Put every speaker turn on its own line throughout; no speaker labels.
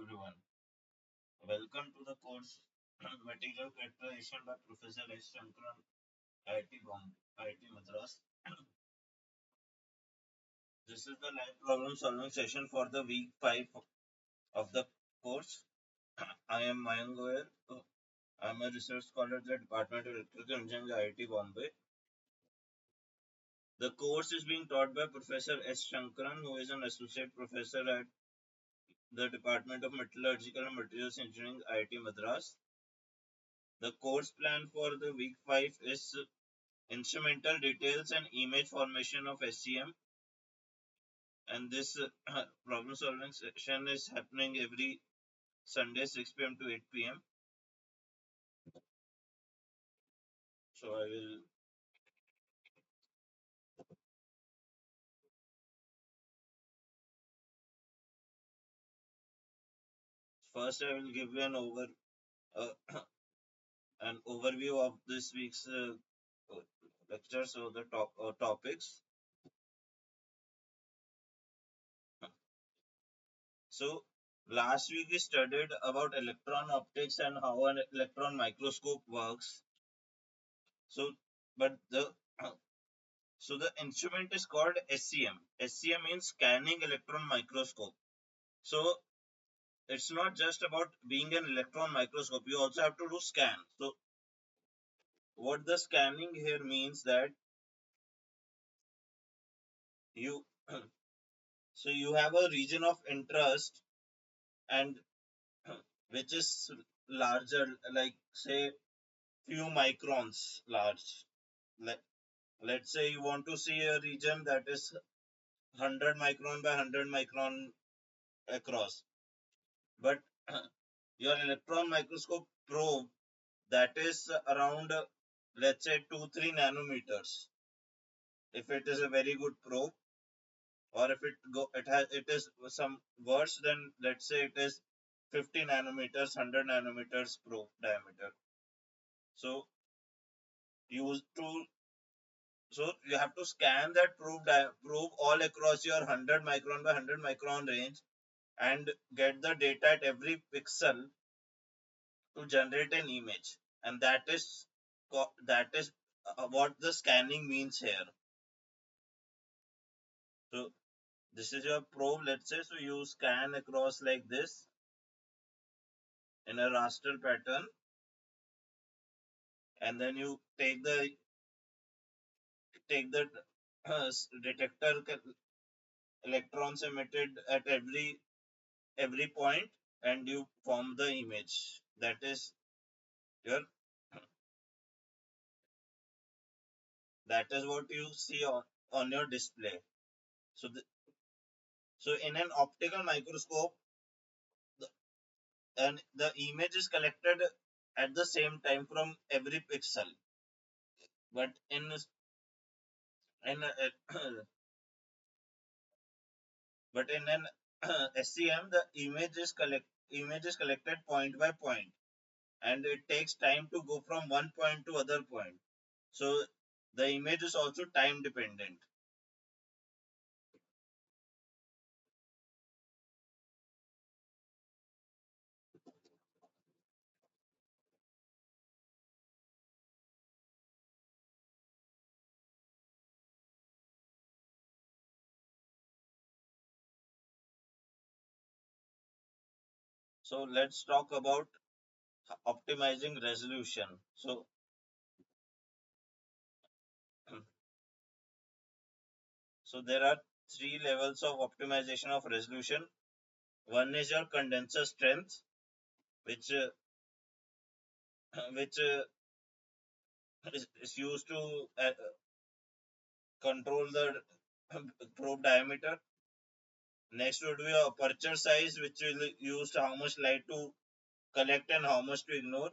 everyone. Welcome to the course Material Characterization by Professor S. Shankaran, IIT Bombay, IIT Madras. This is the live problem solving session for the week 5 of the course. I am Mayank Goyal. I am a research scholar at the Department of Electrical Engineering, IIT Bombay. The course is being taught by Professor S. Shankaran, who is an associate professor at the Department of Metallurgical and Materials Engineering, IIT Madras. The course plan for the week 5 is instrumental details and image formation of SCM. And this problem solving session is happening every Sunday 6 p.m. to 8 p.m. So I will give you uh, an overview of this week's lecture. So the topics. So last week we studied about electron optics and how an electron microscope works. So, but the so the instrument is called SCM. SCM means scanning electron microscope. So it's not just about being an electron microscope. You also have to do scan. So what the scanning here means that you so you have a region of interest and which is larger, like say few microns large. Let, let's say you want to see a region that is 100 micron by 100 micron across, but your electron microscope probe that is around let's say 2-3 nanometers if it is a very good probe, or if it is some worse, then let's say it is 50 nanometers, 100 nanometers probe diameter. So you to so you have to scan that probe all across your 100 micron by 100 micron range and get the data at every pixel to generate an image, and that is what the scanning means here. So this is your probe, let's say. So you scan across like this in a raster pattern, and then you take the detector electrons emitted at every point, and you form the image. Your that is what you see on your display. So so in an optical microscope, the, and the image is collected at the same time from every pixel. But in but in an SCM, the image is collected point by point, and it takes time to go from one point to other point. So the image is also time dependent. So let's talk about optimizing resolution. So there are three levels of optimization of resolution. One is your condenser strength, which which is used to control the probe diameter. Next would be a aperture size, which will use how much light to collect and how much to ignore.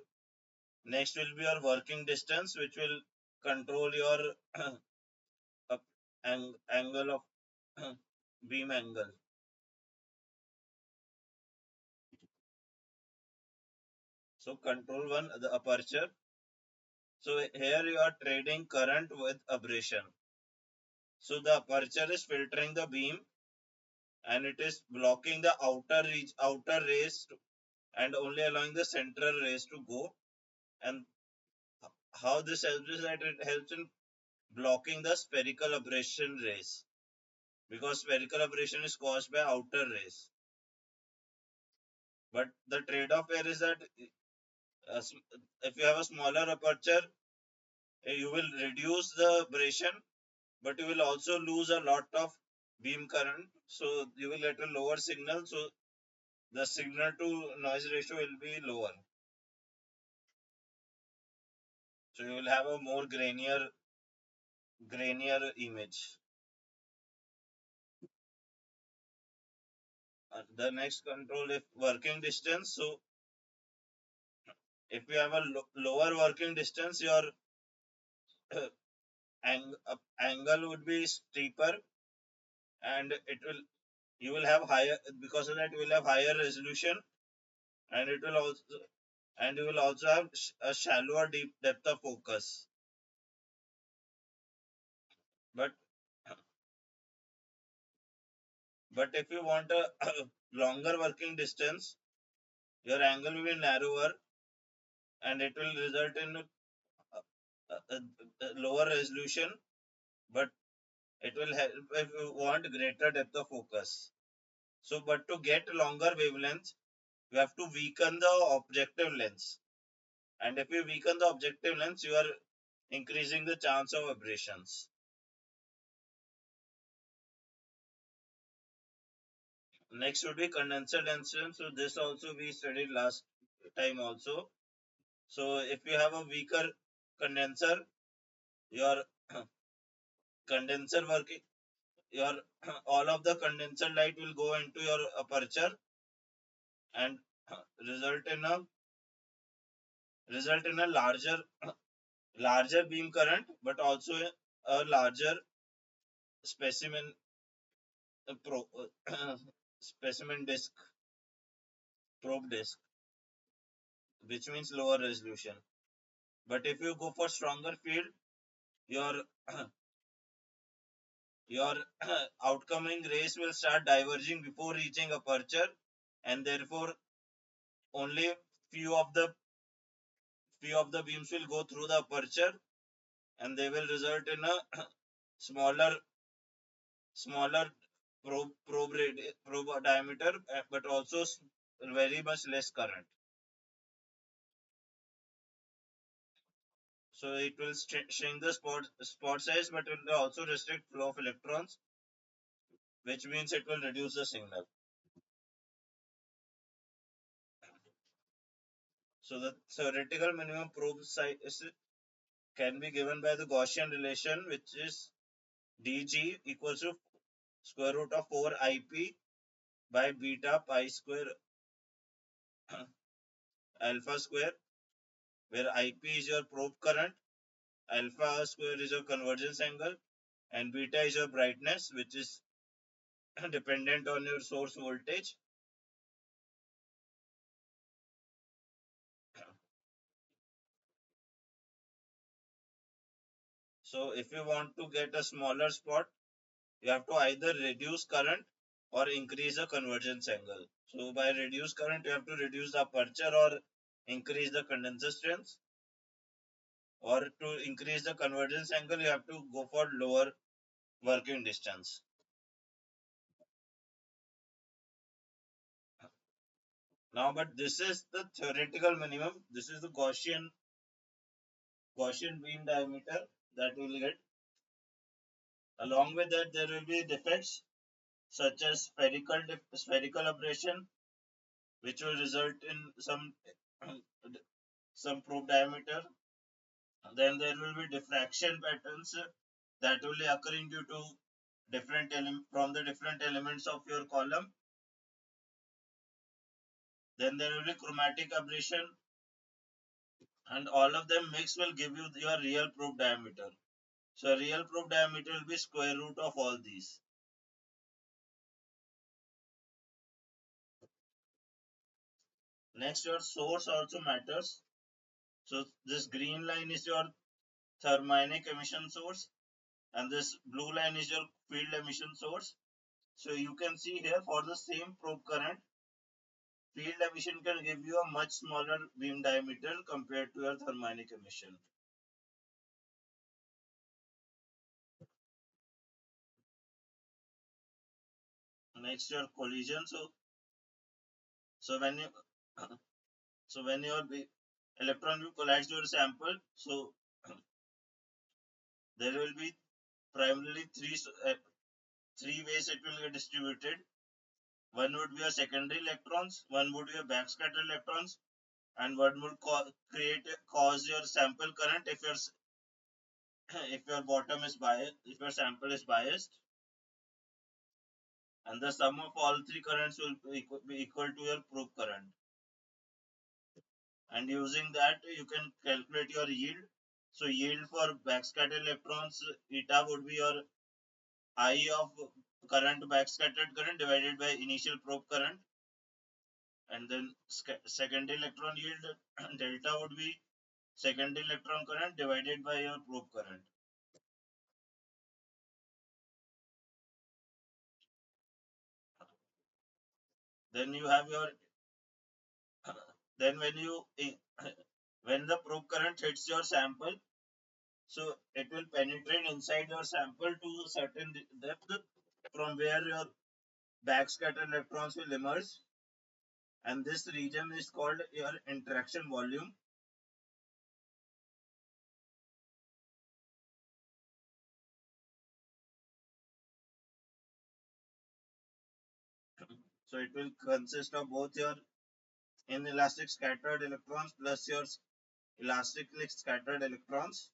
Next will be your working distance, which will control your angle of beam angle. So control one, the aperture. So here you are trading current with aberration. So the aperture is filtering the beam, and it is blocking the outer rays and only allowing the central rays to go. And how this helps is that it helps in blocking the spherical aberration rays, because spherical aberration is caused by outer rays. But the trade-off here is that uh, if you have a smaller aperture, you will reduce the aberration, but you will also lose a lot of beam current. So you will get a lower signal. So the signal to noise ratio will be lower. So you will have a more grainier image. The next control, if working distance. So if you have a lower working distance, your angle would be steeper, and it will you will have higher, because of that you will have higher resolution, and it will also and you will also have a shallower deep depth of focus. But if you want a longer working distance, your angle will be narrower, and it will result in a lower resolution, but it will help if you want greater depth of focus. So, but to get longer wavelengths, you have to weaken the objective lens. And if you weaken the objective lens, you are increasing the chance of aberrations. Next would be condenser lenses. So this also we studied last time also. So if you have a weaker condenser, your condenser working, your all of the condenser light will go into your aperture and result in a larger beam current, but also a larger specimen specimen disk, probe disk, which means lower resolution. But if you go for stronger field, your your outcoming rays will start diverging before reaching aperture, and therefore only few of the few of the beams will go through the aperture, and they will result in a smaller smaller probe diameter, but also very much less current. So it will shrink the spot size, but it will also restrict flow of electrons, which means it will reduce the signal. So the theoretical minimum probe size can be given by the Gaussian relation, which is dg equals to square root of 4 ip by beta pi square alpha square, where ip is your probe current, alpha square is your convergence angle, and beta is your brightness, which is dependent on your source voltage. So if you want to get a smaller spot, you have to either reduce current or increase the convergence angle. So by reduce current, you have to reduce the aperture or increase the condenser strength, or to increase the convergence angle, you have to go for lower working distance. Now, but this is the theoretical minimum. This is the Gaussian beam diameter that we will get. Along with that, there will be defects such as spherical aberration, which will result in some probe diameter. Then there will be diffraction patterns that will be occurring due to from the different elements of your column. Then there will be chromatic aberration, and all of them mixed will give you your real probe diameter. So real probe diameter will be square root of all these. Next, your source also matters. So this green line is your thermionic emission source, and this blue line is your field emission source. So you can see here for the same probe current, field emission can give you a much smaller beam diameter compared to your thermionic emission. Next, your collision. So when you so when your electron will collide your sample, so there will be primarily three ways it will get distributed. One would be a secondary electrons, one would be a backscatter electrons, and one would cause your sample current if your if your bottom is biased, if your sample is biased, and the sum of all three currents will be equal to your probe current. And using that, you can calculate your yield. So yield for backscatter electrons, eta would be your I of current backscattered current divided by initial probe current, and then secondary electron yield delta would be secondary electron current divided by your probe current. Then you have your then when the probe current hits your sample, so it will penetrate inside your sample to a certain depth from where your backscatter electrons will emerge, and this region is called your interaction volume. So it will consist of both your inelastic scattered electrons plus your elastically scattered electrons.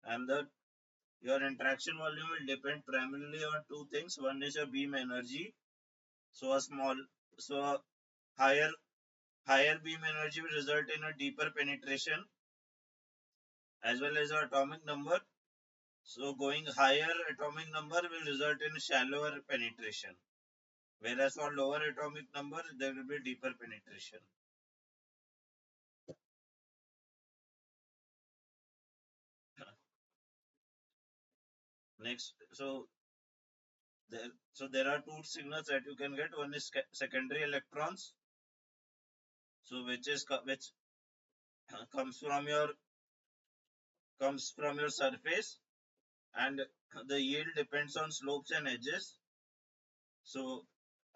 And your interaction volume will depend primarily on two things. One is your beam energy. So a small, so a higher beam energy will result in a deeper penetration, as well as your atomic number. So going higher atomic number will result in shallower penetration, whereas for lower atomic number there will be deeper penetration. Next, there are two signals that you can get. One is secondary electrons, so which comes from your surface, and the yield depends on slopes and edges. So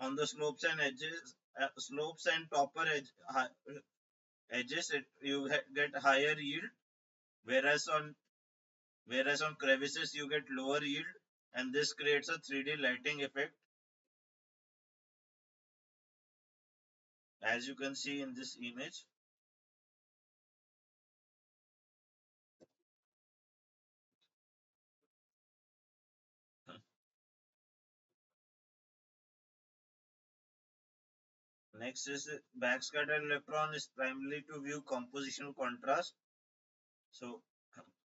on the slopes and edges, slopes and topper edges, you get higher yield, whereas on crevices you get lower yield, and this creates a 3D lighting effect, as you can see in this image. Next is backscatter electron is primarily to view compositional contrast. So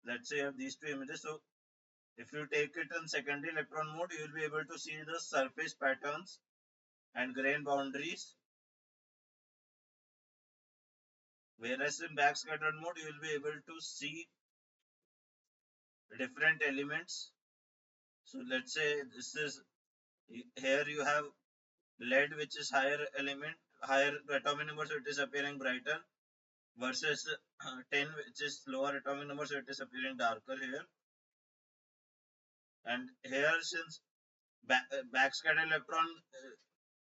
let's say you have these two images. So if you take it in secondary electron mode, you will be able to see the surface patterns and grain boundaries. Whereas in backscattered mode, you will be able to see different elements. So let's say this is here you have lead, which is higher atomic number, so it is appearing brighter, versus tin, which is lower atomic number, so it is appearing darker here. And here, since backscatter electron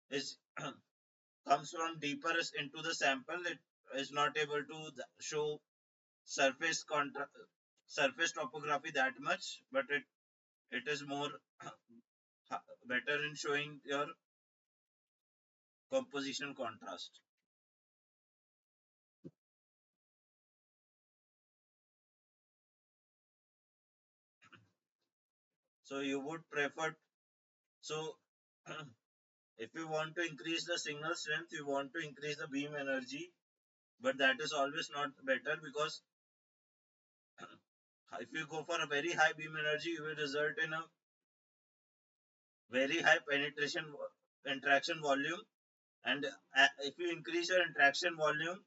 is comes from deeper into the sample, it is not able to show surface surface topography that much, but it is more better in showing your composition contrast. So you would prefer, so if you want to increase the signal strength, you want to increase the beam energy, but that is always not better, because if you go for a very high beam energy, you will result in a very high penetration interaction volume. And if you increase your interaction volume,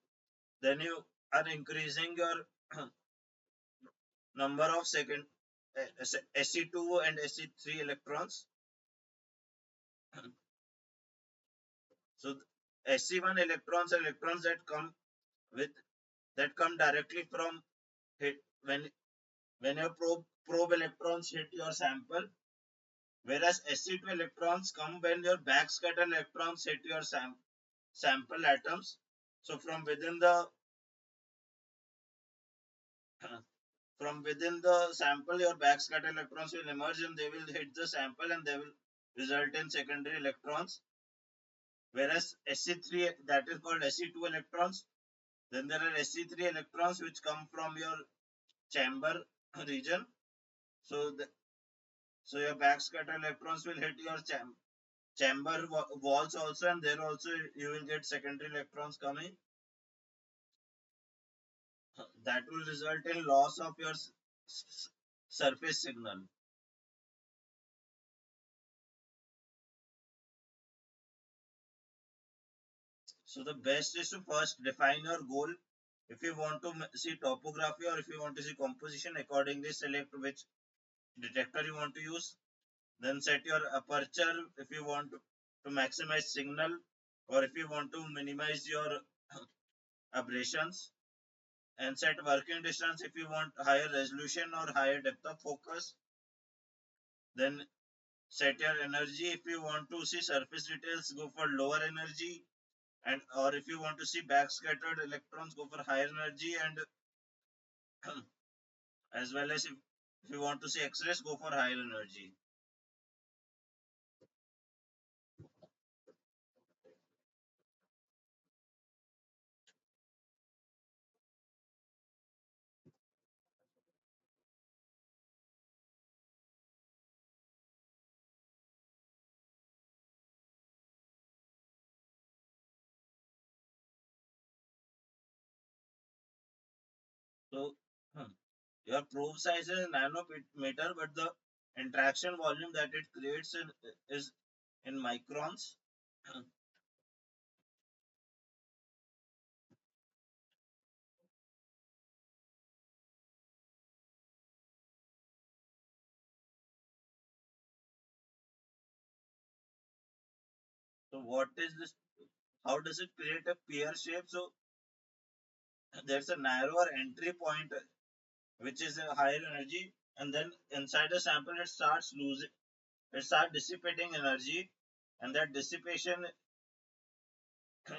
then you are increasing your number of second SE2 and SE3 electrons. So SE1 electrons are electrons with that come directly from hit when your probe electrons hit your sample, whereas SE2 electrons come when your backscatter electrons hit your sample atoms. So from within the sample, your backscatter electrons will emerge and they will hit the sample and they will result in secondary electrons. Whereas SE3, that is called SE2 electrons. Then there are SE3 electrons which come from your chamber region. So so your backscatter electrons will hit your chamber walls also, and there also you will get secondary electrons coming. That will result in loss of your surface signal. So the best is to first define your goal. If you want to see topography or if you want to see composition, accordingly select which detector you want to use. Then set your aperture if you want to maximize signal, or if you want to minimize your aberrations, and set working distance if you want higher resolution or higher depth of focus. Then set your energy if you want to see surface details, go for lower energy, and or if you want to see backscattered electrons, go for higher energy, and as well as if you want to see x-rays, go for higher energy. So your probe size is nanometer, but the interaction volume that it creates is in microns. So what is this? How does it create a pear shape? So there's a narrower entry point which is a higher energy, and then inside the sample it starts dissipating energy, and that dissipation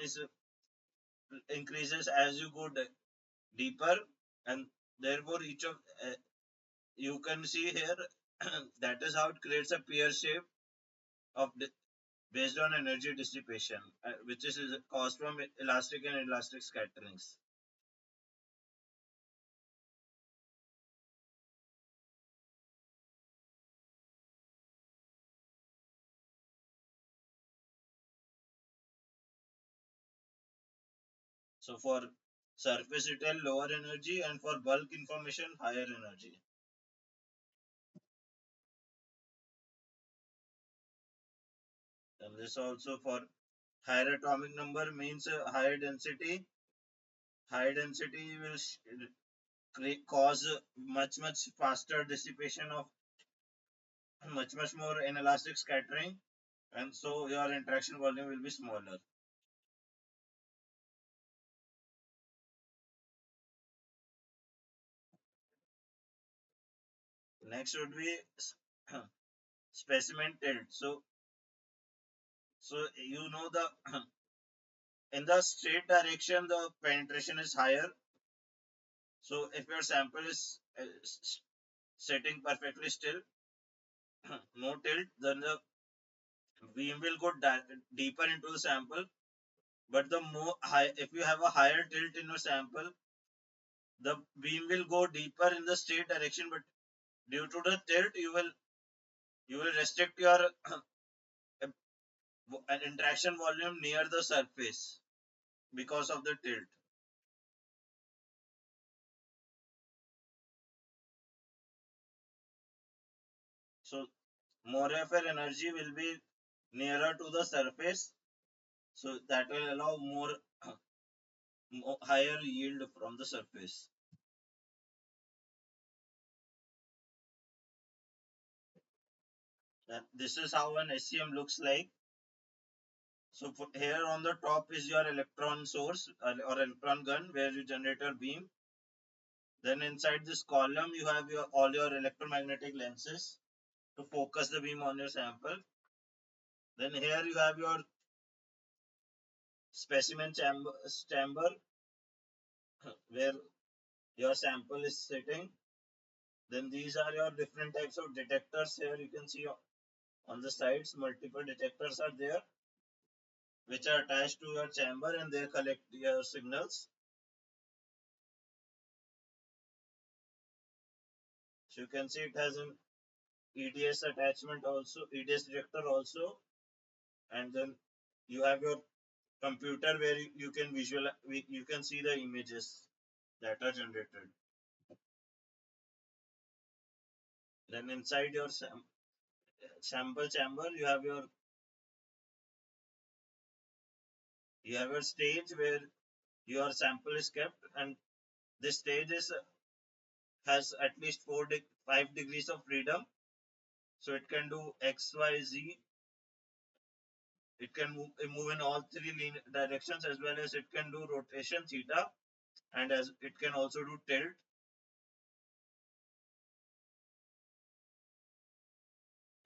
is increases as you go deeper, and therefore each of you can see here that is how it creates a pear shape of based on energy dissipation, which is caused from elastic and elastic scatterings. So for surface detail, lower energy, and for bulk information, higher energy. And this also for higher atomic number means higher density. Higher density will cause much faster dissipation of much more inelastic scattering, and so your interaction volume will be smaller. Next would be specimen tilt. So you know the in the straight direction the penetration is higher. So if your sample is sitting perfectly still, no tilt, then the beam will go deeper into the sample. But the more high, if you have a higher tilt in your sample, the beam will go deeper in the straight direction. But due to the tilt, you will restrict your interaction volume near the surface because of the tilt. So more of your energy will be nearer to the surface. So that will allow higher yield from the surface. This is how an SEM looks like. So here on the top is your electron source or electron gun where you generate your beam. Then inside this column you have all your electromagnetic lenses to focus the beam on your sample. Then here you have your specimen chamber where your sample is sitting. Then these are your different types of detectors. Here you can see on the sides multiple detectors are there which are attached to your chamber and they collect your signals. So you can see it has an EDS attachment also, EDS detector also, and then you have your computer where you can visualize, you can see the images that are generated. Then inside your sample chamber, you have your stage where your sample is kept, and this stage is has at least 5 degrees of freedom, so it can do X, Y, Z. It can move in all three directions as well as it can do rotation theta, and as it can also do tilt.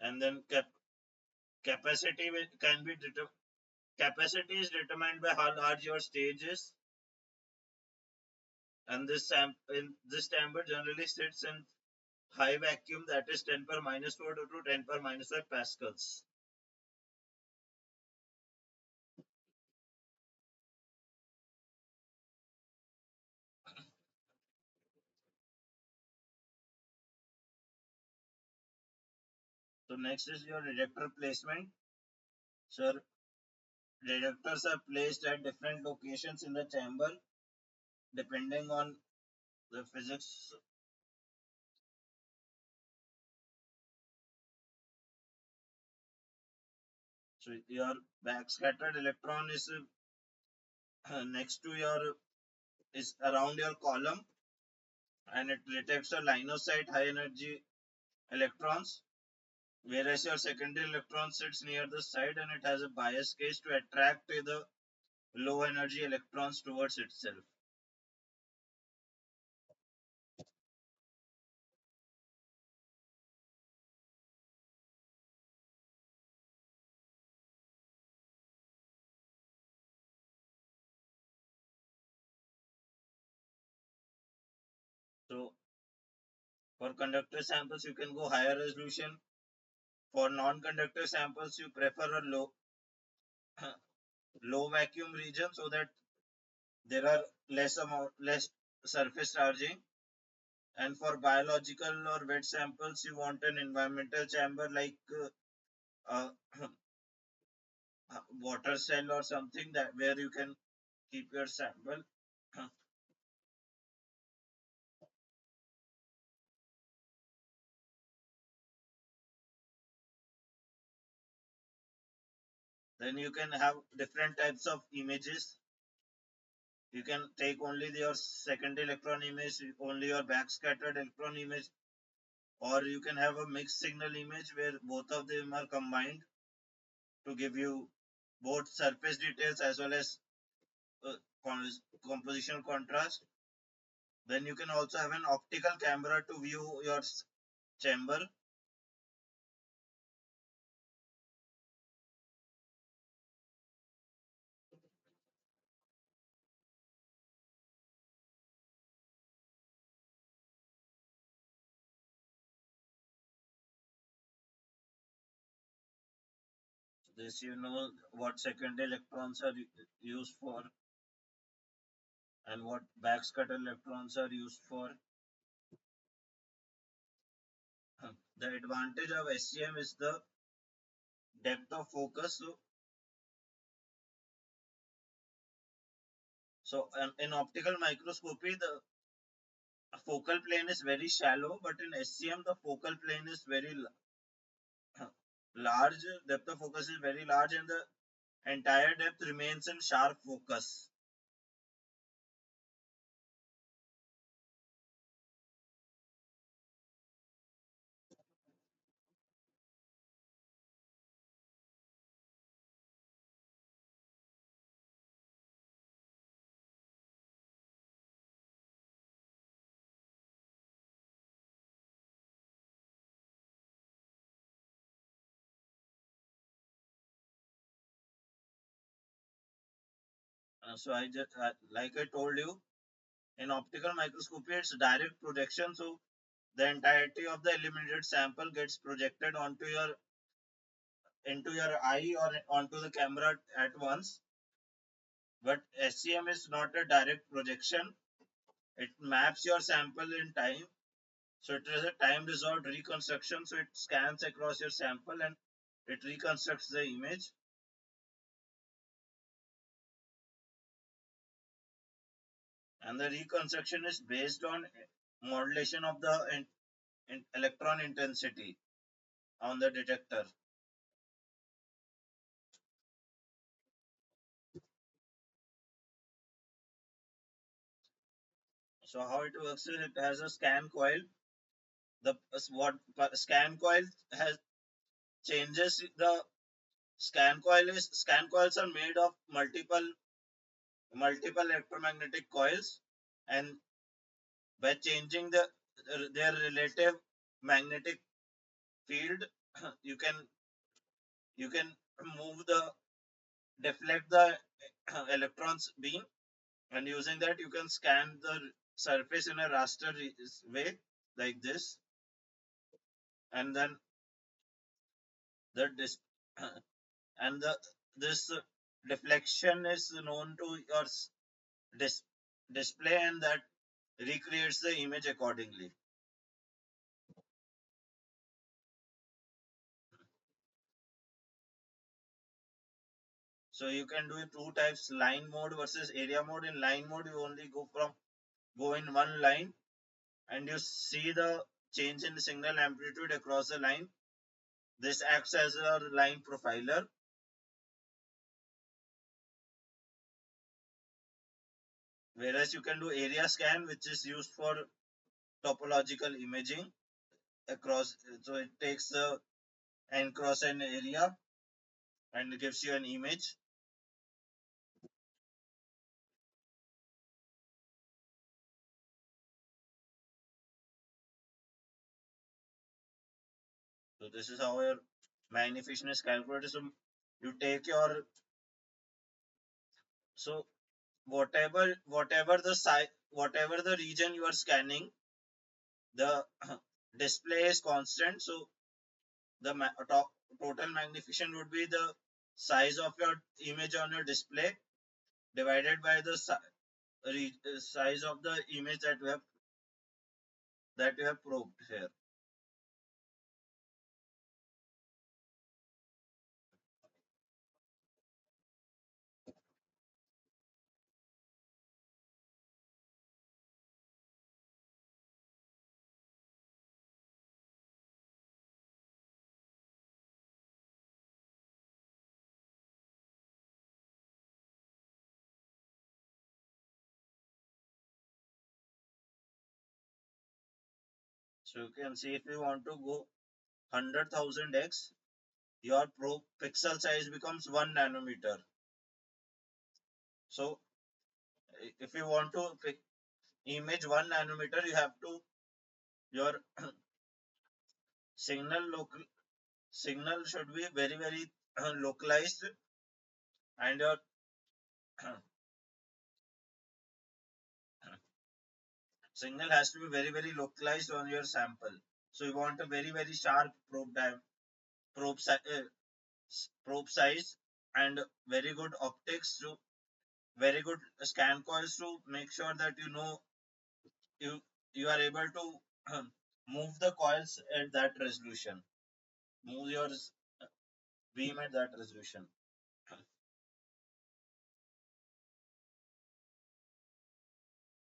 And then capacity can be capacity is determined by how large your stage is, and in this chamber generally sits in high vacuum, that is 10 per minus 4 to 10 per minus 5 pascals. So next is your detector placement. So detectors are placed at different locations in the chamber depending on the physics. So your backscattered electron is next to your is around your column, and it detects a line of sight high energy electrons, whereas your secondary electron sits near the side and it has a bias case to attract the low energy electrons towards itself. So for conductor samples, you can go higher resolution. For non-conductor samples, you prefer a low vacuum region so that there are less surface charging. And for biological or wet samples, you want an environmental chamber like uh, water cell or something that where you can keep your sample. Then you can have different types of images. You can take only your secondary electron image, only your backscattered electron image, or you can have a mixed signal image where both of them are combined to give you both surface details as well as uh, compositional contrast. Then you can also have an optical camera to view your chamber. This you know what secondary electrons are used for and what backscatter electrons are used for. The advantage of SEM is the depth of focus. So in optical microscopy, the focal plane is very shallow, but in SEM, the focal plane is very large. Depth of focus is very large, and the entire depth remains in sharp focus. So I just like I told you, in optical microscopy it's direct projection. So the entirety of the illuminated sample gets projected onto your into your eye or onto the camera at once. But SCM is not a direct projection. It maps your sample in time. So it is a time resolved reconstruction. So it scans across your sample and it reconstructs the image. And the reconstruction is based on modulation of the electron intensity on the detector. So how it works is it has a scan coil. The what scan coil has changes the scan coils are made of multiple electromagnetic coils, and by changing their relative magnetic field, you can you can move the deflect the electrons beam, and using that you can scan the surface in a raster way like this, and then the and the this deflection is known to your dis, display, and that recreates the image accordingly. So you can do two types: line mode versus area mode. In line mode you only go in one line, and you see the change in signal amplitude across the line. This acts as a line profiler. Whereas you can do area scan, which is used for topological imaging across. So it takes the n cross n area and gives you an image. So this is how your magnification is calculated. So you take your so whatever the size, whatever the region you are scanning, the display is constant. So the total magnification would be the size of your image on your display divided by the size of the image that you have probed here. So you can see if you want to go 100,000x, your probe pixel size becomes 1 nanometer. So if you want to image 1 nanometer, you have to your signal local signal should be very localized, and your signal has to be very localized on your sample. So you want a very sharp probe si- uh, probe size and very good optics to very good scan coils to make sure that you you are able to move the coils at that resolution, move your beam at that resolution.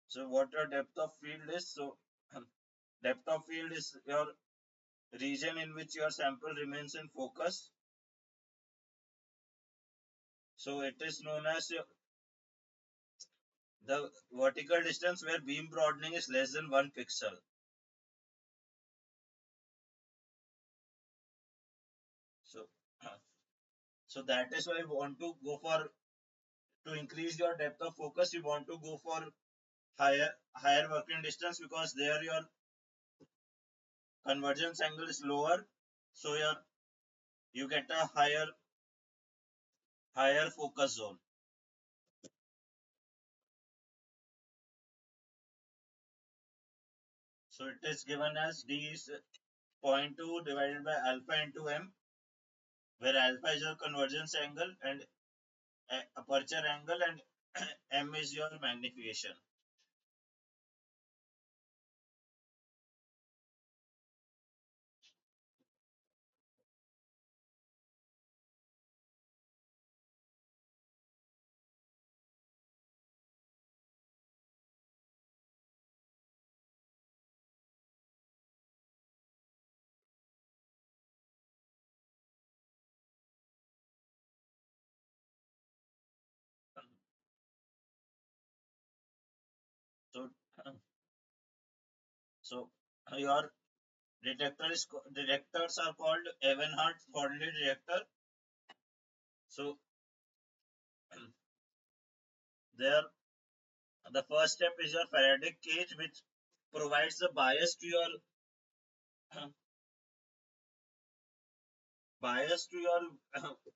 So what your depth of field is? So depth of field is your region in which your sample remains in focus. So it is known as the vertical distance where beam broadening is less than 1 pixel. So so that is why you want to go for to increase your depth of focus. You want to go for higher working distance because there your convergence angle is lower. So you get a higher focus zone. So it is given as d is zero point 0.2 divided by alpha into m, where alpha is your convergence angle and aperture angle, and m is your magnification. So, so your detectors are called Evenhart coordinate detector. So there, the first step is your Faraday cage, which provides the bias to your bias to your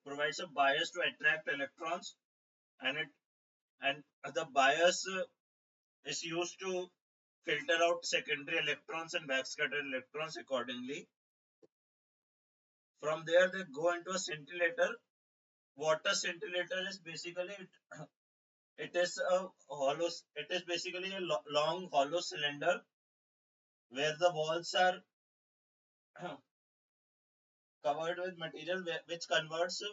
provides a bias to attract electrons, and it and the bias is used to filter out secondary electrons and backscattered electrons accordingly. From there, they go into a scintillator. What a scintillator is basically, it is a hollow. It is basically a long hollow cylinder where the walls are covered with material which converts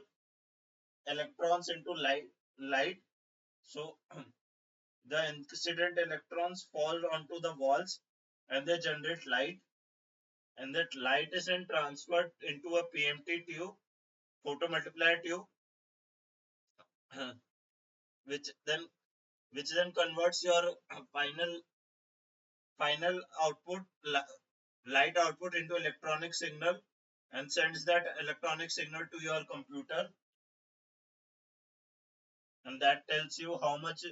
electrons into light. So the incident electrons fall onto the walls and they generate light, and that light is then transferred into a PMT tube, photomultiplier tube, which then converts your final output, light output, into electronic signal, and sends that electronic signal to your computer, and that tells you how much,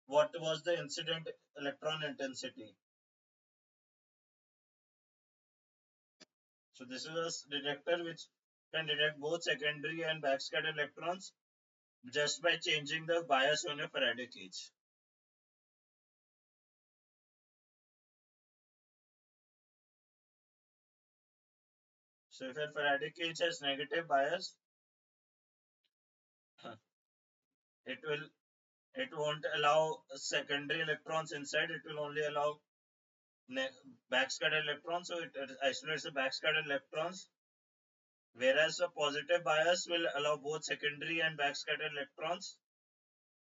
what was the incident electron intensity. So this is a detector which can detect both secondary and backscattered electrons just by changing the bias on your Faraday cage. So if your Faraday cage has negative bias, it will it won't allow secondary electrons inside. It will only allow backscattered electrons. So it isolates the backscattered electrons. Whereas a positive bias will allow both secondary and backscattered electrons.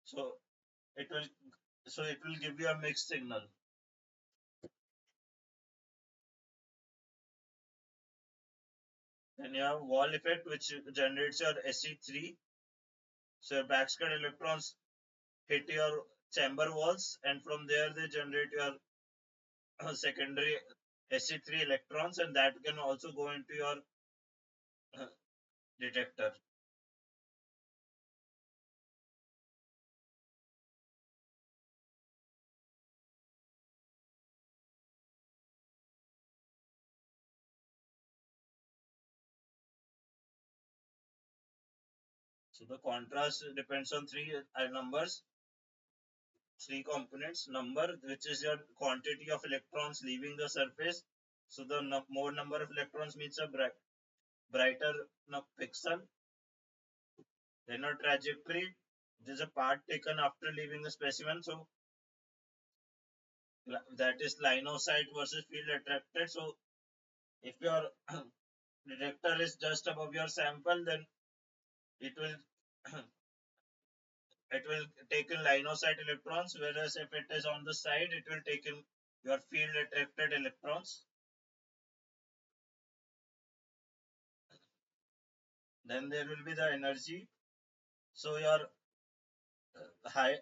So it will it will give you a mixed signal. Then you have wall effect, which generates your SE3. So your backscattered electrons hit your chamber walls, and from there they generate your secondary Se3 electrons, and that can also go into your detector. So the contrast depends on numbers, three components. Number, which is your quantity of electrons leaving the surface. So the more number of electrons means a brighter pixel. Then a trajectory. There's a part taken after leaving the specimen. So that is line of sight versus field attracted. So if your detector is just above your sample, then it will it will take in line of sight electrons, whereas if it is on the side, it will take in your field attracted electrons. Then there will be the energy. So your high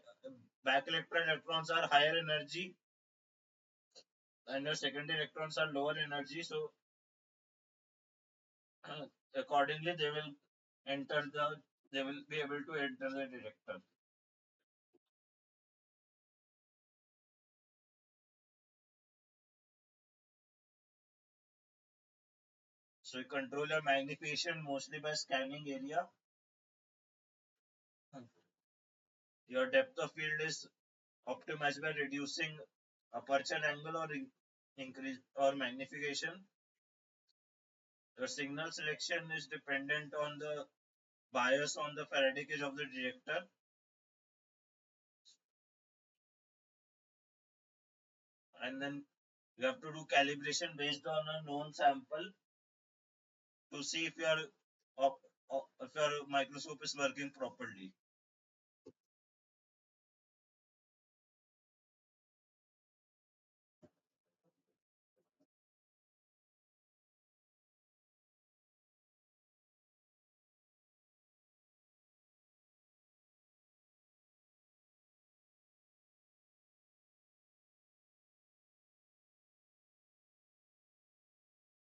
back electrons are higher energy, and your secondary electrons are lower energy. So accordingly, enter the they will be able to enter the detector. So you control your magnification mostly by scanning area. Your depth of field is optimized by reducing aperture angle or increase or magnification. Your signal selection is dependent on the bias on the Faraday cage of the detector, and then you have to do calibration based on a known sample to see if your if your microscope is working properly.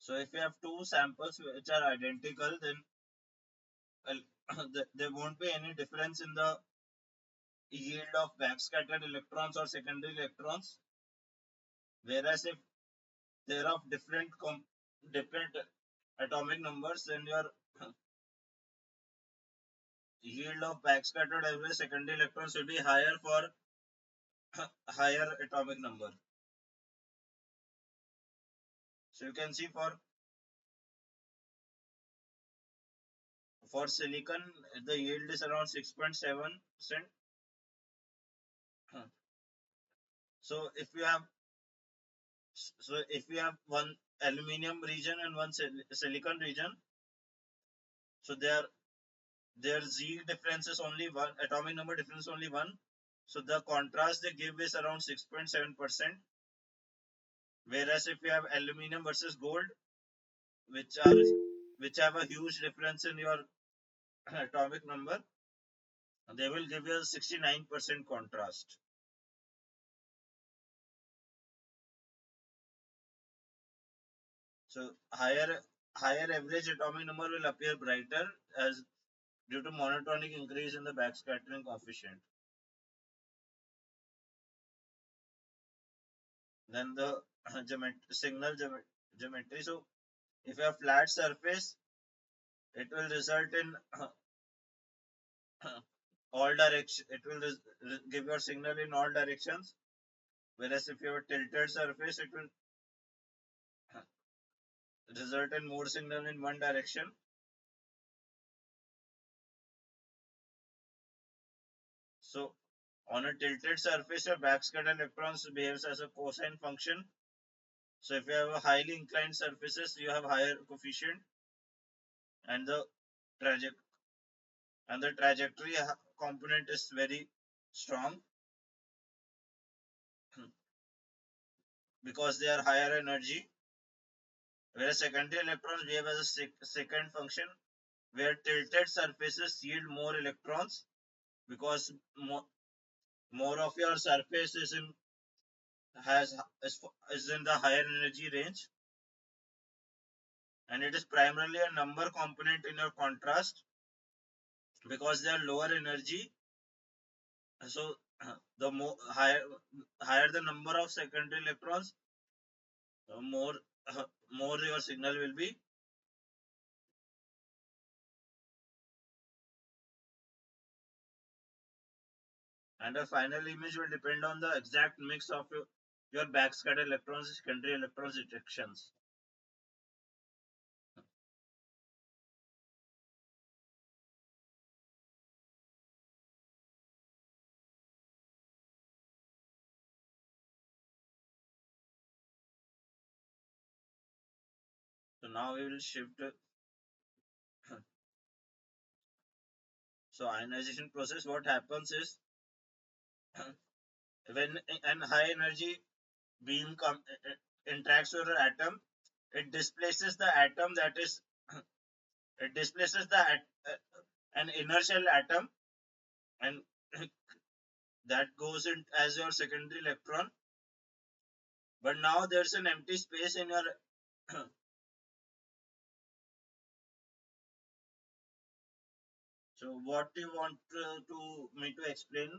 So if you have two samples which are identical, then there won't be any difference in the yield of backscattered electrons or secondary electrons. Whereas if they're of different atomic numbers, then your yield of backscattered every secondary electrons will be higher for higher atomic number. So you can see for silicon the yield is around 6.7%. So if you have one aluminum region and one silicon region, so their Z difference is only one, atomic number difference only one. So the contrast they give is around 6.7%. Whereas if you have aluminum versus gold, which are which have a huge difference in your atomic number, they will give you a 69% contrast. So higher average atomic number will appear brighter as due to monotonic increase in the backscattering coefficient. Then the geometry. So if you have flat surface, it will result in all direction. It will give your signal in all directions. Whereas if you have a tilted surface, it will result in more signal in one direction. So on a tilted surface, your backscatter electrons behaves as a cosine function. So if you have a highly inclined surfaces, you have higher coefficient, and traje the trajectory component is very strong because they are higher energy. Whereas secondary electrons behave as a second function, where tilted surfaces yield more electrons because more of your surface has is in the higher energy range, and it is primarily a number component in your contrast because they are lower energy. So the higher the number of secondary electrons, more more your signal will be. And the final image will depend on the exact mix of your backscatter electrons, secondary electrons detections. So now we will shift. So ionization process, what happens is when an high energy beam interacts with an atom, it displaces the atom that is it displaces an inertial atom, and that goes in as your secondary electron. But now there's an empty space in your so what do you want to me to explain?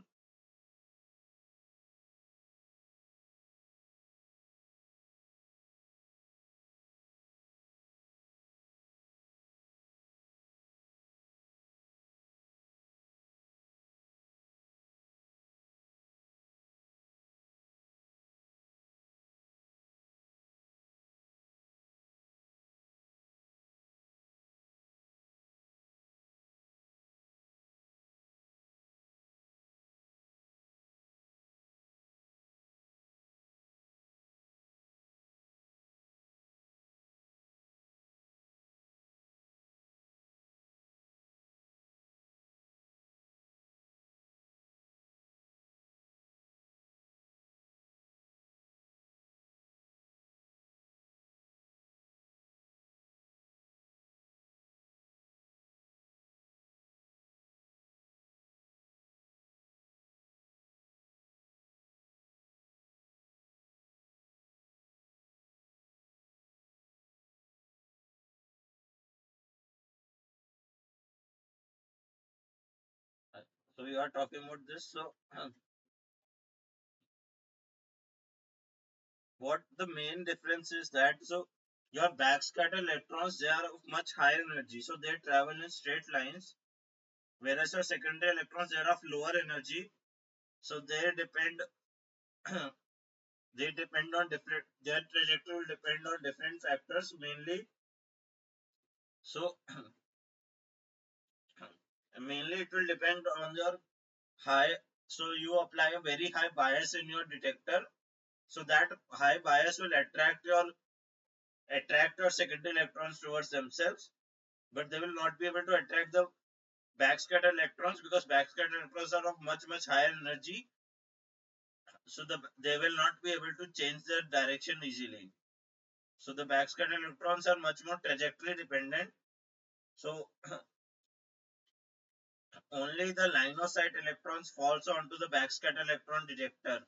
So we are talking about this. So what the main difference is that, so your backscatter electrons, they are of much higher energy, so they travel in straight lines, whereas your secondary electrons, they are of lower energy, so they depend they depend on different, their trajectory will depend on different factors mainly. So mainly it will depend on your high, so you apply a very high bias in your detector, so that high bias will attract your secondary electrons towards themselves, but they will not be able to attract the backscatter electrons, because backscatter electrons are of much higher energy, so they will not be able to change their direction easily. So the backscatter electrons are much more trajectory dependent. So only the line of sight electrons falls onto the backscatter electron detector.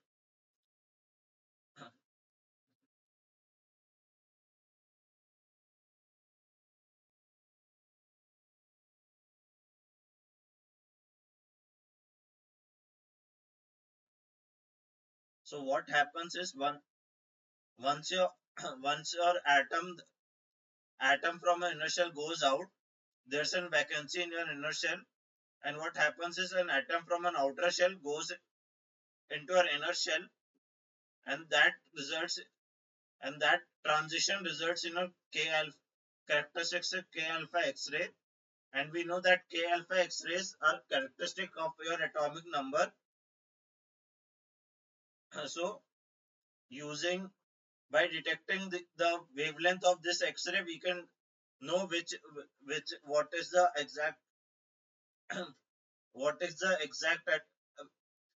So what happens is, once your once your atom from an inner shell goes out, there's a vacancy in your inner shell, and what happens is an atom from an outer shell goes into an inner shell, and that transition results in a K alpha characteristics of K alpha X-ray, and we know that K alpha X-rays are characteristic of your atomic number. So using by detecting the wavelength of this X-ray, we can know which what is the exact what is the exact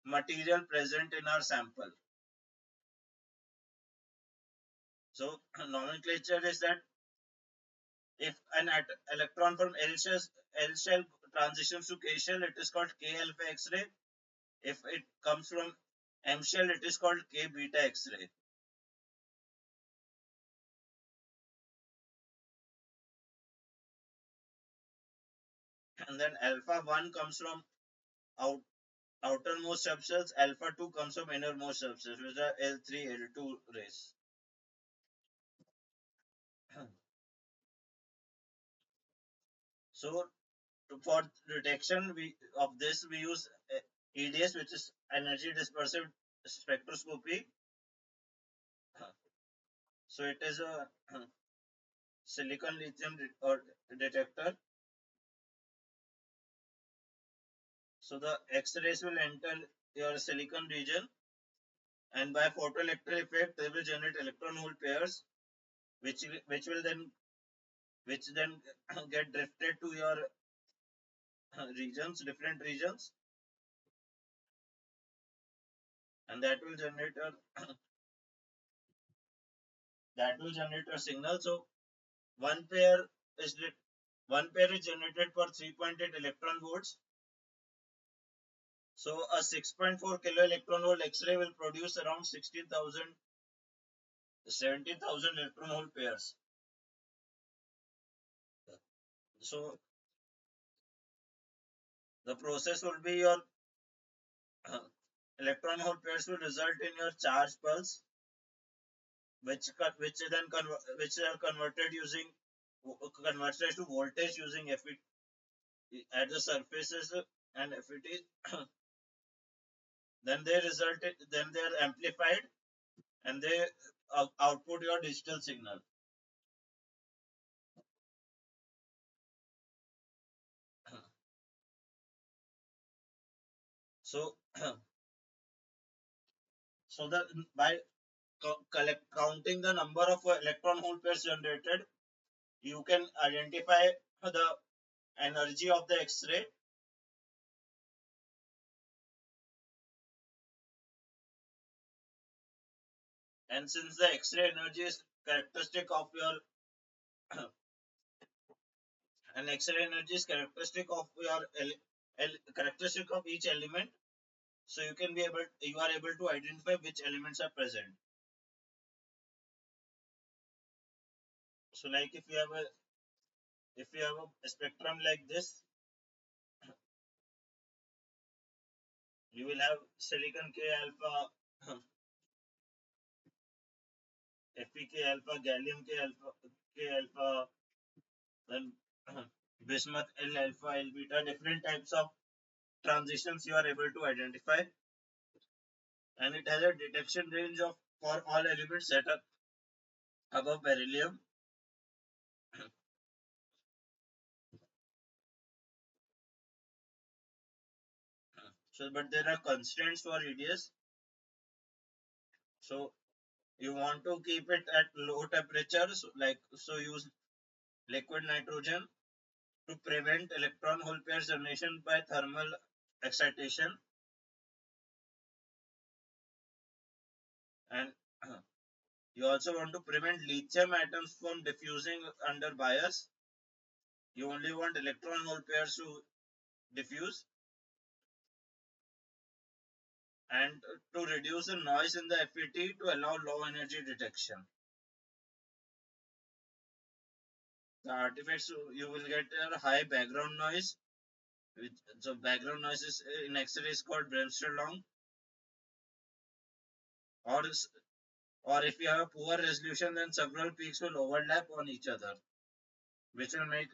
material present in our sample. So nomenclature is that if an electron from L shell transitions to K shell, it is called K alpha X-ray. If it comes from M shell, it is called K beta X-ray. And then alpha 1 comes from out, outermost subcells, alpha 2 comes from innermost subcells, which are L3, L2 rays. So for detection of this, we use EDS, which is energy dispersive spectroscopy. So it is a silicon lithium or detector. So the X-rays will enter your silicon region, and by photoelectric effect, they will generate electron hole pairs, which will then get drifted to your regions, different regions, and that will generate a signal. So one pair is one pair is generated for 3.8 electron volts. So a 6.4 kilo electron volt X-ray will produce around 17,000 electron hole pairs. So the process will be your electron hole pairs will result in your charge pulse, which are converted using converted to voltage using FET at the surfaces, and FET then they are amplified, and they output your digital signal. So so the by counting the number of electron hole pairs generated, you can identify the energy of the X-ray. And since the X-ray energy is characteristic of your and X-ray energy is characteristic of your characteristic of each element, so you are able to identify which elements are present. So like if you have a spectrum like this, You will have silicon K alpha, Fe K alpha, gallium K alpha, then bismuth L alpha, L beta, different types of transitions you are able to identify, and it has a detection range of for all elements set up above beryllium. So, but there are constraints for EDS. So you want to keep it at low temperatures, like so use liquid nitrogen to prevent electron hole pair generation by thermal excitation, and you also want to prevent lithium atoms from diffusing under bias. You only want electron hole pairs to diffuse, and to reduce the noise in the FET to allow low energy detection. The artifacts, you will get a high background noise, which so background noise is in X-ray is called Bremsstrahlung, or or if you have a poor resolution, then several peaks will overlap on each other, which will make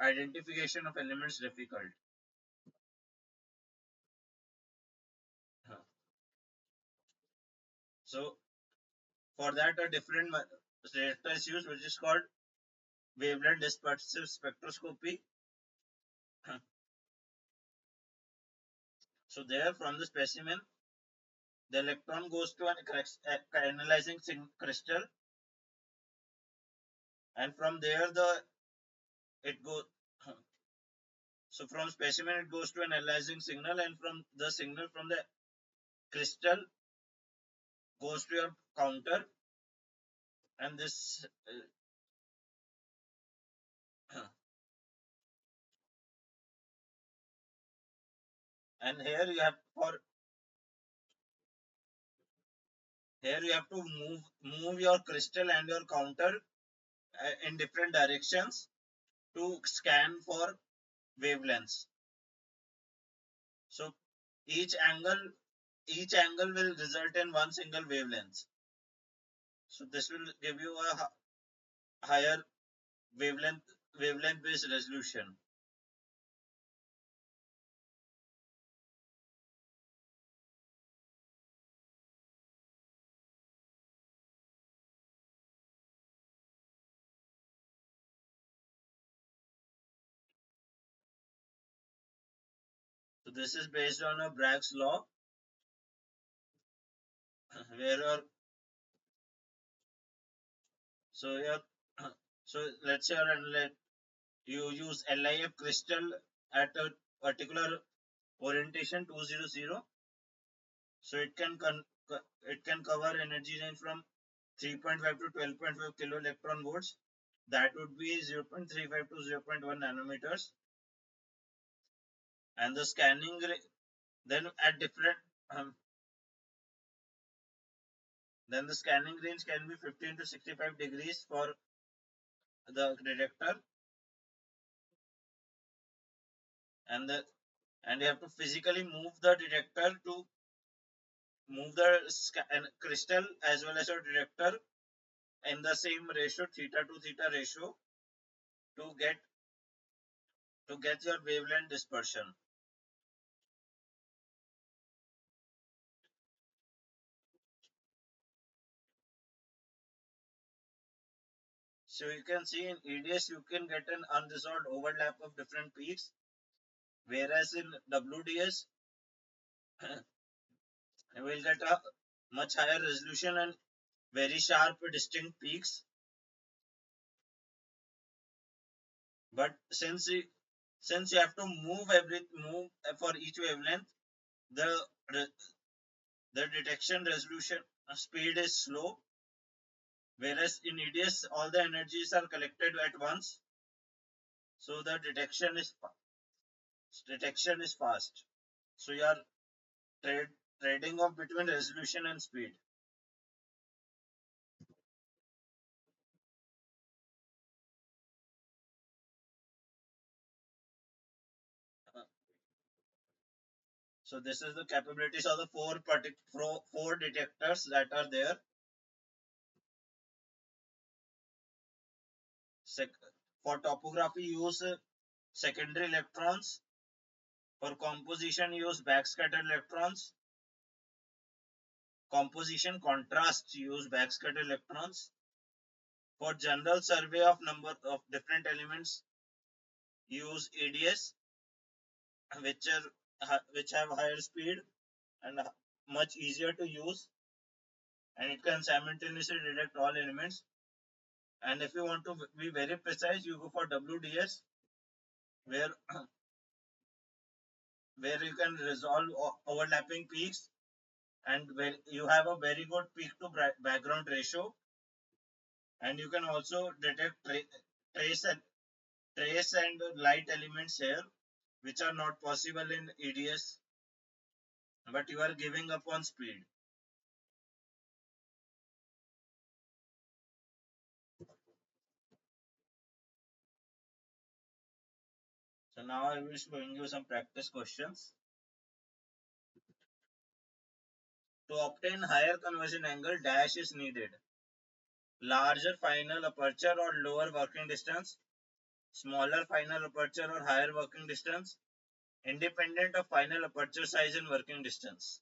identification of elements difficult. So for that, a different detector is used, which is called wavelength dispersive spectroscopy. So there, from the specimen, the electron goes to an analyzing crystal, and from there it goes. So from specimen it goes to an analyzing signal, and from the signal from the crystal goes to your counter, and this and here you have to move your crystal and your counter in different directions to scan for wavelengths. So each angle each angle will result in one single wavelength. So this will give you a higher wavelength based resolution. So this is based on a Bragg's law, where so your so let's say you use LIF crystal at a particular orientation 200. So it can cover energy range from 3.5 to 12.5 kilo electron volts. That would be 0.35 to 0.1 nanometers. And the then at different then the scanning range can be 15 to 65 degrees for the detector, and the and you have to physically move the detector to move the crystal as well as your detector in the same ratio, theta to theta ratio, to get your wavelength dispersion. So you can see in EDS you can get an unresolved overlap of different peaks, whereas in WDS you will get a much higher resolution and very sharp distinct peaks. But since you have to move for each wavelength, the the detection resolution speed is slow, whereas in EDS all the energies are collected at once, so the detection is fast. So you are trading off between resolution and speed. So this is the capabilities of the four detectors that are there. For topography, use secondary electrons. For composition, use backscatter electrons. Composition contrast, use backscatter electrons. For general survey of number of different elements, use ADS, which have higher speed and much easier to use, and it can simultaneously detect all elements. And if you want to be very precise, you go for WDS, where where you can resolve overlapping peaks, and where you have a very good peak to background ratio, and you can also detect trace and light elements here, which are not possible in EDS, but you are giving up on speed. So now I will showing you some practice questions. To obtain higher conversion angle, dash is needed. Larger final aperture or lower working distance, smaller final aperture or higher working distance, independent of final aperture size and working distance.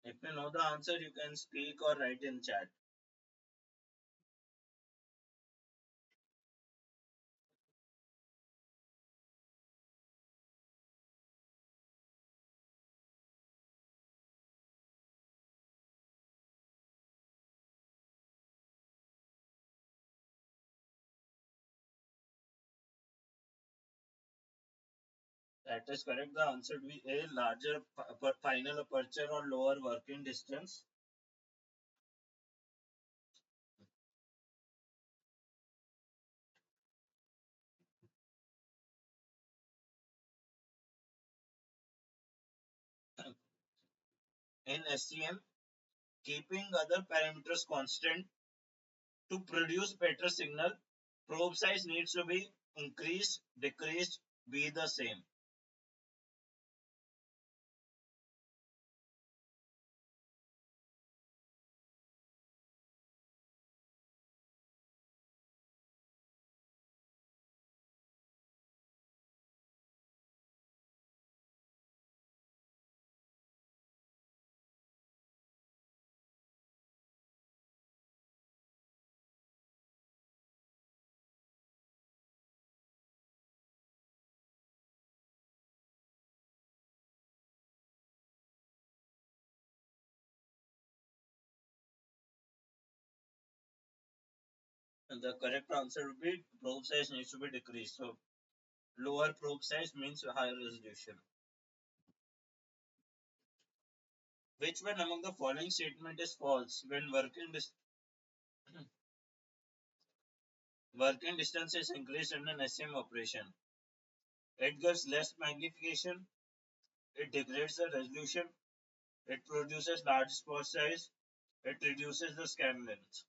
If you know the answer, you can speak or write in chat. That is correct. The answer will be A, larger final aperture or lower working distance. In SCM, keeping other parameters constant to produce better signal, probe size needs to be increased, decreased, be the same. And the correct answer would be probe size needs to be decreased. So lower probe size means higher resolution. Which one among the following statement is false when working distance is increased in an SCM operation? It gives less magnification, it degrades the resolution, it produces large spot size, it reduces the scan length.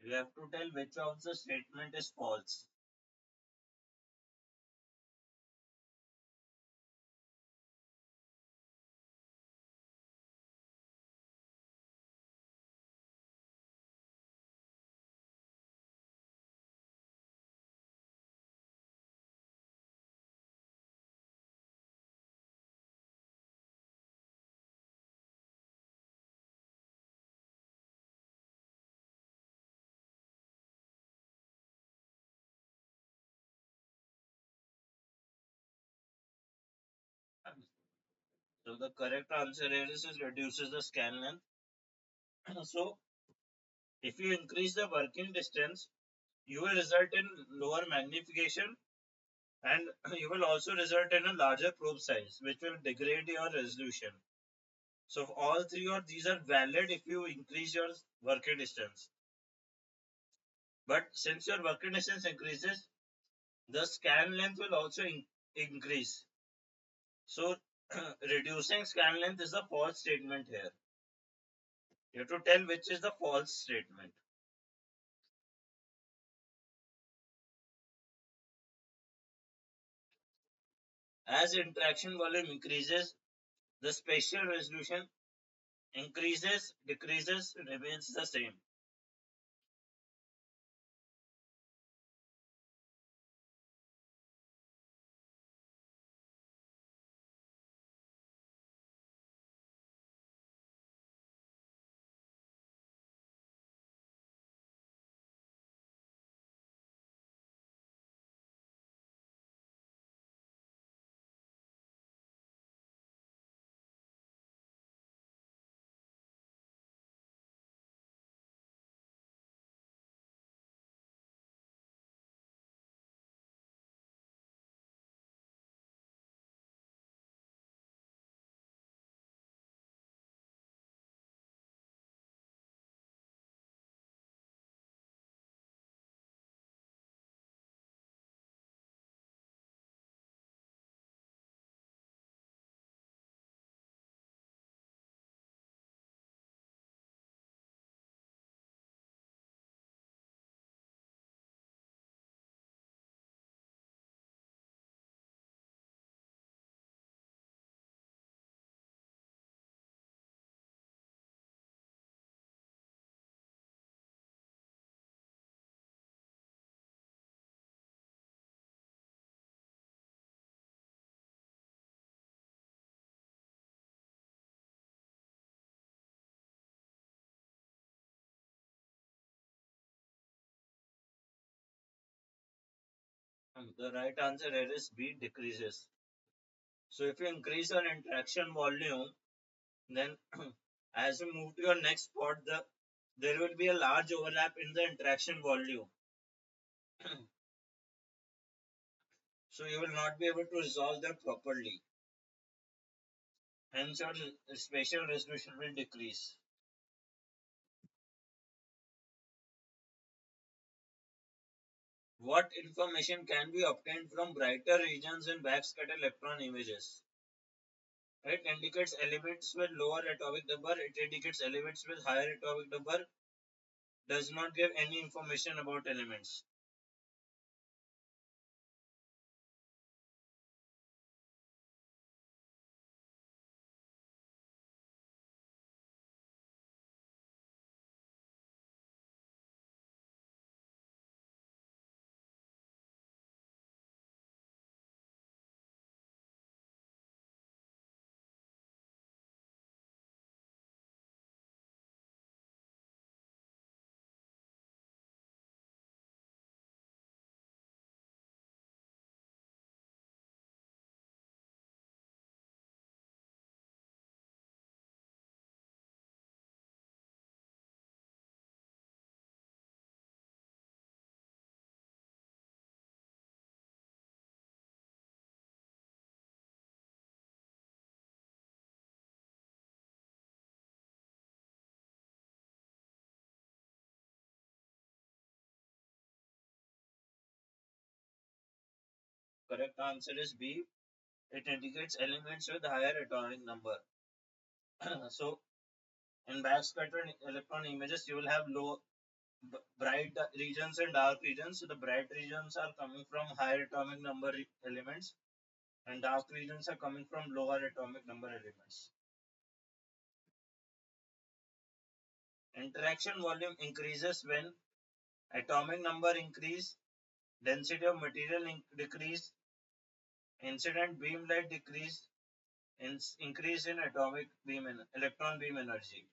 You have to tell which of the statement is false. So the correct answer here is reduces the scan length. So if you increase the working distance, you will result in lower magnification, and you will also result in a larger probe size, which will degrade your resolution. So all three of these are valid if you increase your working distance. But since your working distance increases, the scan length will also increase. So reducing scan length is a false statement here. You have to tell which is the false statement. As interaction volume increases, the spatial resolution increases, decreases, remains the same. The right answer here is B, decreases. So if you increase your interaction volume, then as you move to your next spot, there will be a large overlap in the interaction volume. So you will not be able to resolve them properly. Hence your spatial resolution will decrease. What information can be obtained from brighter regions in backscatter electron images? It indicates elements with lower atomic number. It indicates elements with higher atomic number. Does not give any information about elements. Correct answer is B. It indicates elements with higher atomic number. So in backscatter electron images, you will have low bright regions and dark regions. So the bright regions are coming from higher atomic number elements, and dark regions are coming from lower atomic number elements. Interaction volume increases when atomic number increase, density of material decrease, incident beam light decrease, increase in atomic beam electron beam energy.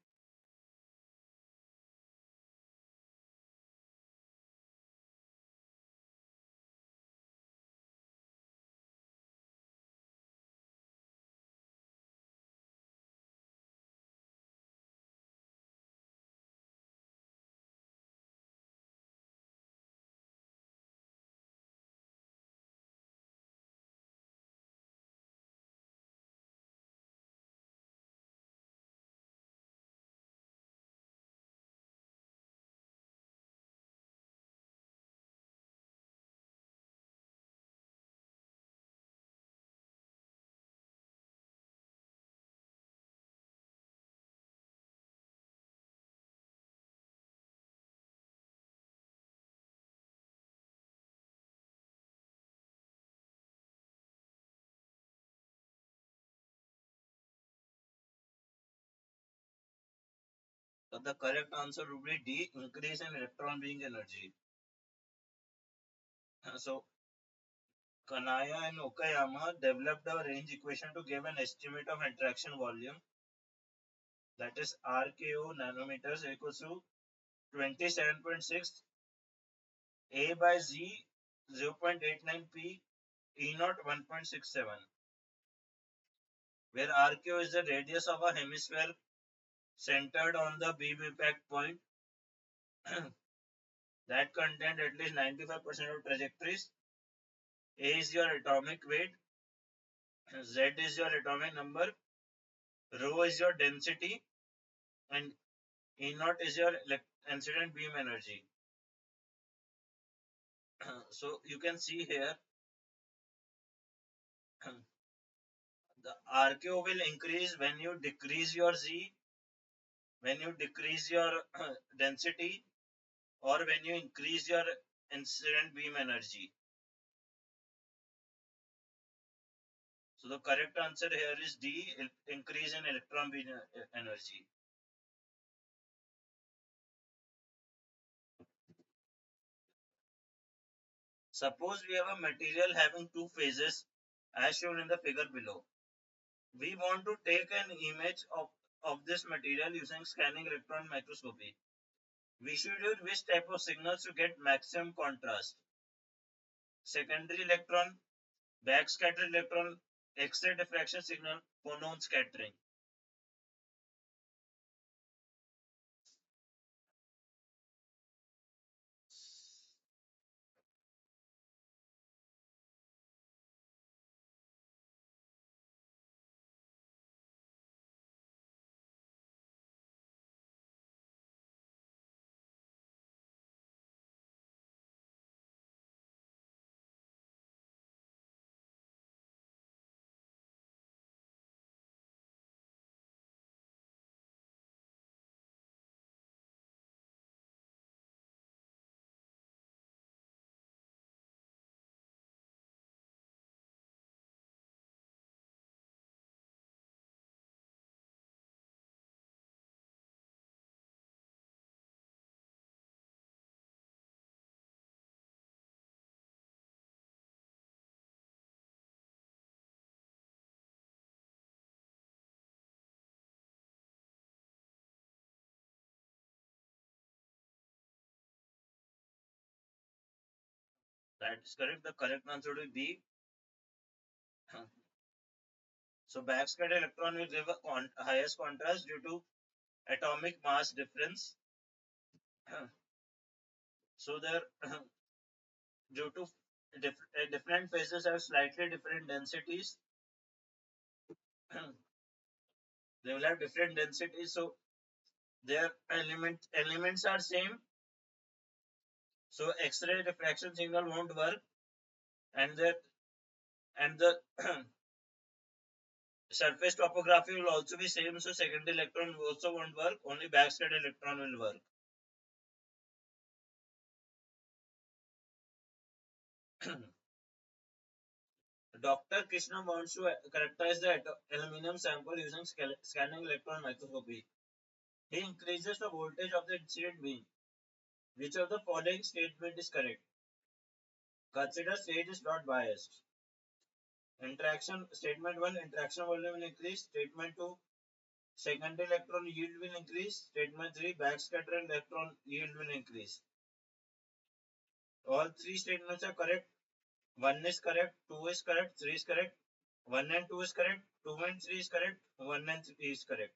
So the correct answer would be D, increase in electron beam energy. So Kanaya and Okayama developed a range equation to give an estimate of interaction volume, that is RKO nanometers equals to 27.6 A by Z 0.89 P E naught 1.67, where RKO is the radius of a hemisphere centered on the beam impact point that contain at least 95% of trajectories. A is your atomic weight, Z is your atomic number, rho is your density, and E naught is your incident beam energy. So you can see here the RQ will increase when you decrease your Z, when you decrease your density, or when you increase your incident beam energy. So the correct answer here is D, increase in electron beam energy. Suppose we have a material having two phases as shown in the figure below. We want to take an image of this material using scanning electron microscopy. We should use which type of signals to get maximum contrast? Secondary electron, backscatter electron, X-ray diffraction signal, phonon scattering. That is correct. The correct answer will be B. So backscatter electron will give a highest contrast due to atomic mass difference. So there due to different phases have slightly different densities. They will have different densities, so their elements are same. So X-ray diffraction signal won't work, and the surface topography will also be same. So secondary electron also won't work. Only backscatter electron will work. Dr. Krishna wants to characterize the aluminum sample using scanning electron microscopy. He increases the voltage of the incident beam. Which of the following statement is correct? Consider state is not biased. Interaction statement 1, interaction volume will increase. Statement 2, secondary electron yield will increase. Statement 3, backscatter electron yield will increase. All three statements are correct. 1 is correct, 2 is correct, 3 is correct. 1 and 2 is correct, 2 and 3 is correct, 1 and 3 is correct.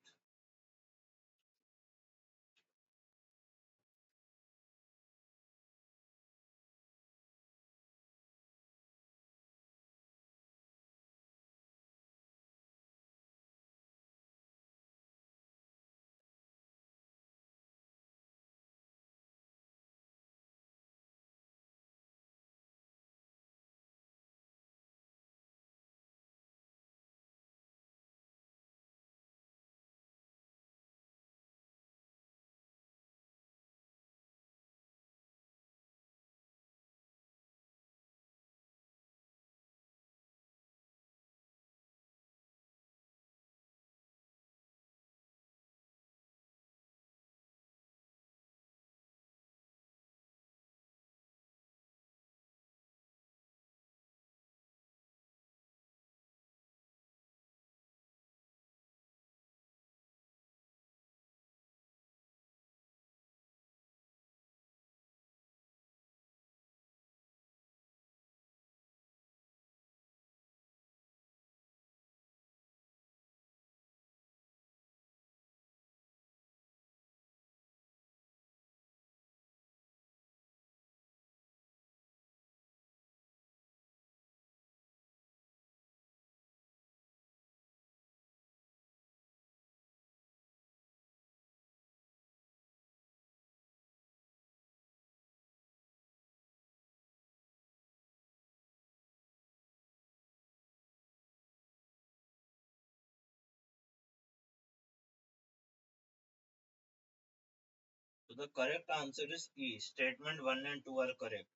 So the correct answer is E. Statement 1 and 2 are correct.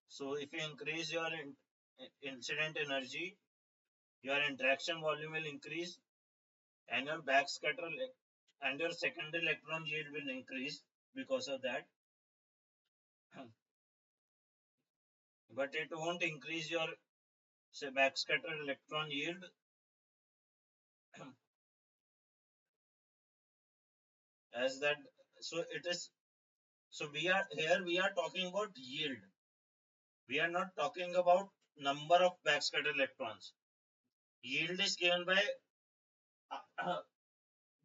So if you increase your incident energy, your interaction volume will increase and your backscatter and your secondary electron yield will increase because of that. But it won't increase your say backscatter electron yield. As that, so it is, so we are talking about yield. We are not talking about number of backscatter electrons. Yield is given by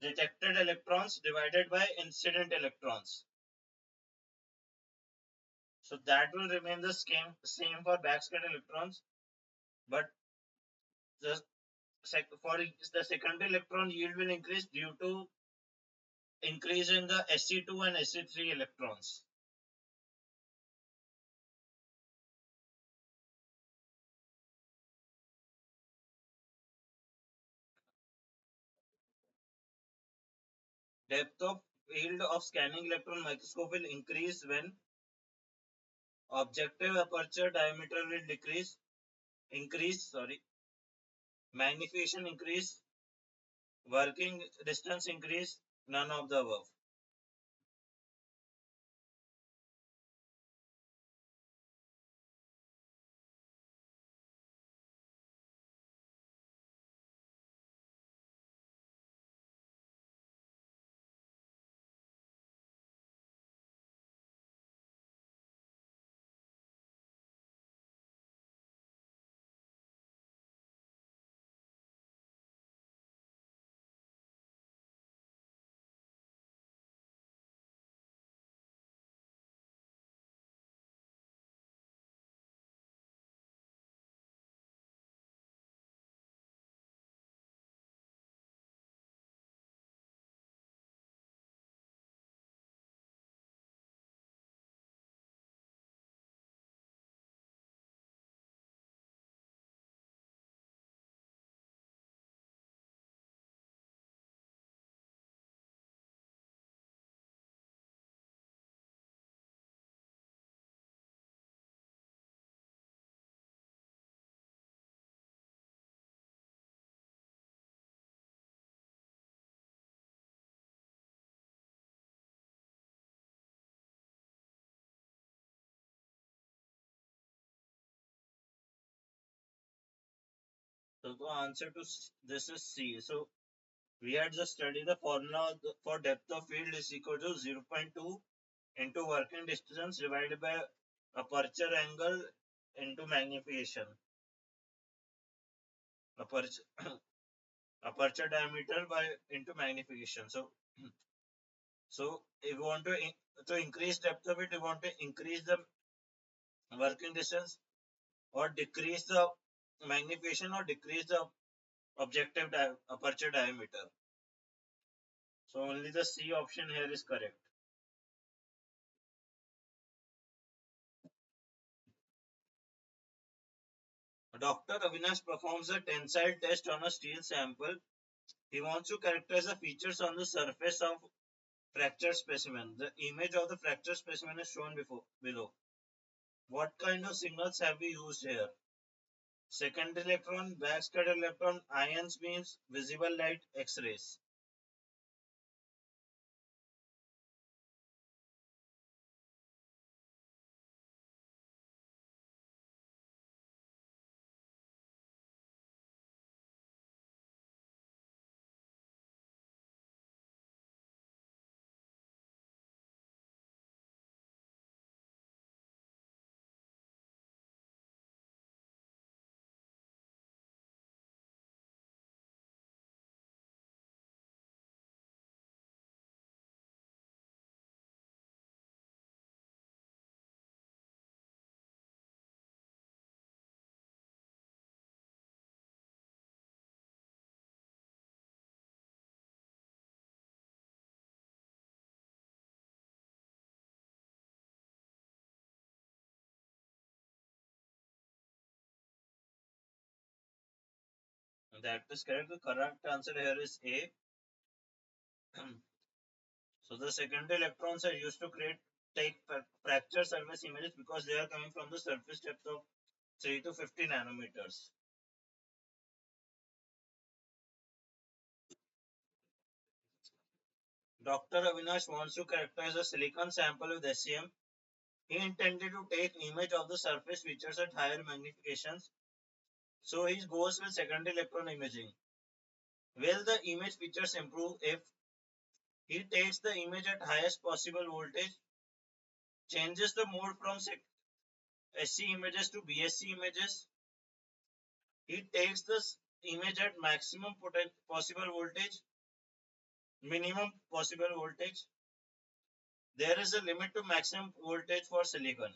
detected electrons divided by incident electrons. So that will remain the same for backscatter electrons, but the for the secondary electron yield will increase due to increase in the Sc2 and Sc3 electrons. Depth of field of scanning electron microscope will increase when objective aperture diameter will increase, magnification increase, working distance increase, none of the above. So the answer to this is C. So we had just studied the formula for depth of field is equal to 0.2 into working distance divided by aperture angle into magnification. Aperture, aperture diameter by into magnification. So if you want to increase depth of it, you want to increase the working distance or decrease the magnification or decrease the objective aperture diameter. So only the C option here is correct. Dr. Avinash performs a tensile test on a steel sample. He wants to characterize the features on the surface of fractured specimen. The image of the fractured specimen is shown below. What kind of signals have we used here? Second electron, backscatter electron, ions beams, visible light, X-rays. That is correct. The correct answer here is A. So the secondary electrons are used to take fracture surface images because they are coming from the surface depth of 3 to 50 nanometers. Dr. Avinash wants to characterize a silicon sample with SEM. He intended to take image of the surface features at higher magnifications. So he goes with secondary electron imaging. Will the image features improve if he takes the image at highest possible voltage, changes the mode from SC images to BSC images? He takes this image at maximum possible voltage, minimum possible voltage. There is a limit to maximum voltage for silicon.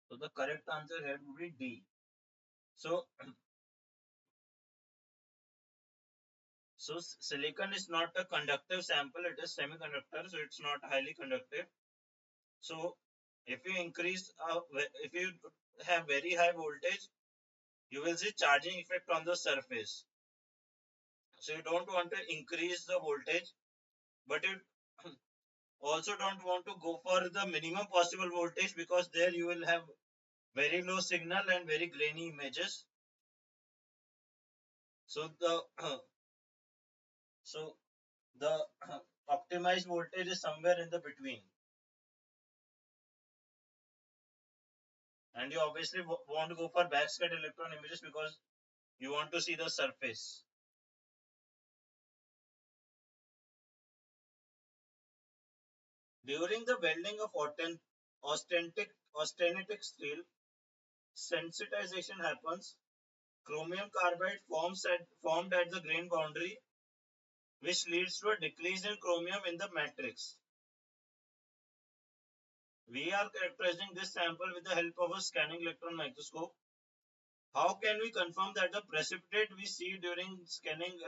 So the correct answer here would be D. So, so silicon is not a conductive sample, it is semiconductor, so it's not highly conductive. So if you if you have very high voltage, you will see charging effect on the surface. So you don't want to increase the voltage, but you also don't want to go for the minimum possible voltage because there you will have very low signal and very grainy images. So the So the optimized voltage is somewhere in the between, and you obviously want to go for backscatter electron images because you want to see the surface. During the welding of austenitic steel, sensitization happens. Chromium carbide formed at the grain boundary, which leads to a decrease in chromium in the matrix. We are characterizing this sample with the help of a scanning electron microscope. How can we confirm that the precipitate we see during scanning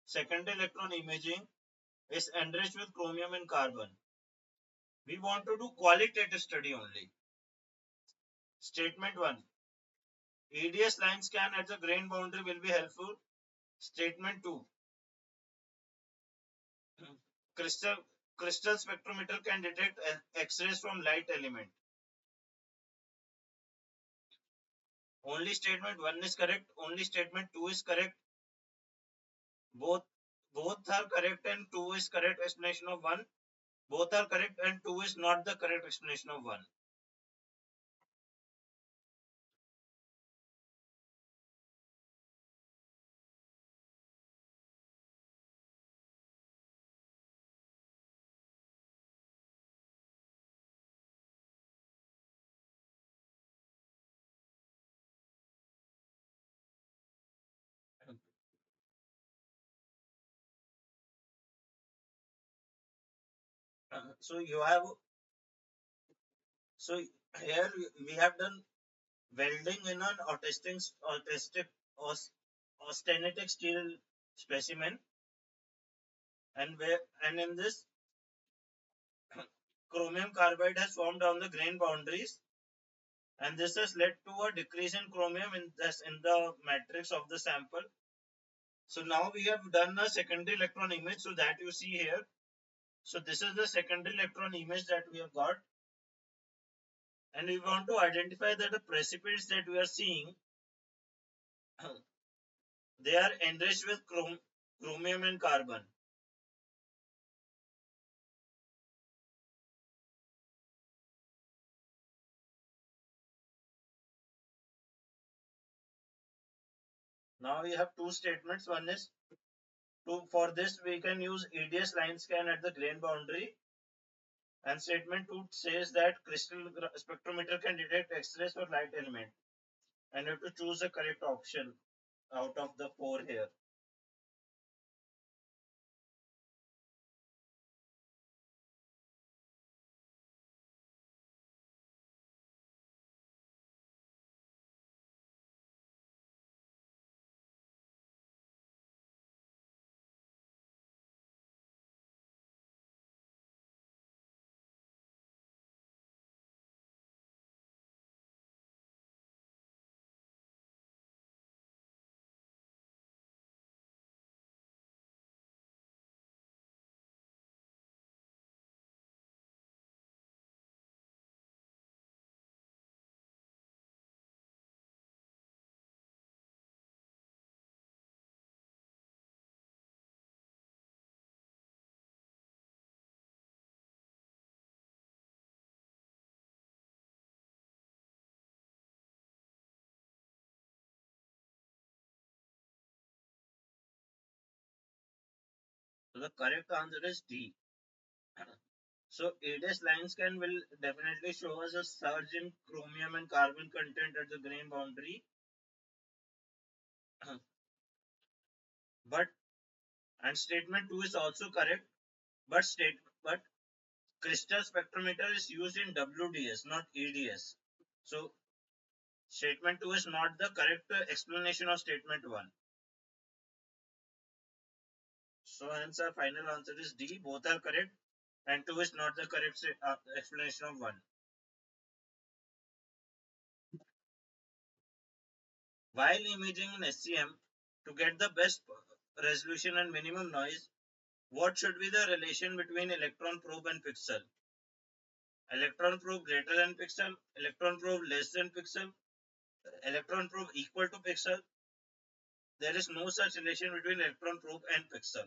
secondary electron imaging is enriched with chromium and carbon? We want to do qualitative study only. Statement 1. EDS line scan at the grain boundary will be helpful. Statement 2. Crystal, crystal spectrometer can detect X-rays from light element. Only statement 1 is correct. Only statement 2 is correct. Both both are correct and 2 is correct explanation of 1. Both are correct and 2 is not the correct explanation of 1. So you have so here we have done welding in an austenitic steel specimen, and in this chromium carbide has formed on the grain boundaries, and this has led to a decrease in chromium in the matrix of the sample. So now we have done a secondary electron image, so that you see here. So this is the secondary electron image that we have got, and we want to identify that the precipitates that we are seeing, they are enriched with chromium and carbon. Now we have two statements. One is for this we can use EDS line scan at the grain boundary, and statement 2 says that crystal spectrometer can detect X-rays for light element, and you have to choose the correct option out of the four here. So the correct answer is D. So EDS line scan will definitely show us a surge in chromium and carbon content at the grain boundary. But and statement 2 is also correct, but but crystal spectrometer is used in WDS, not EDS. So statement 2 is not the correct explanation of statement 1. So hence our final answer is D. Both are correct, and 2 is not the correct explanation of 1. While imaging in SCM, to get the best resolution and minimum noise, what should be the relation between electron probe and pixel? Electron probe greater than pixel, electron probe less than pixel, electron probe equal to pixel. There is no such relation between electron probe and pixel.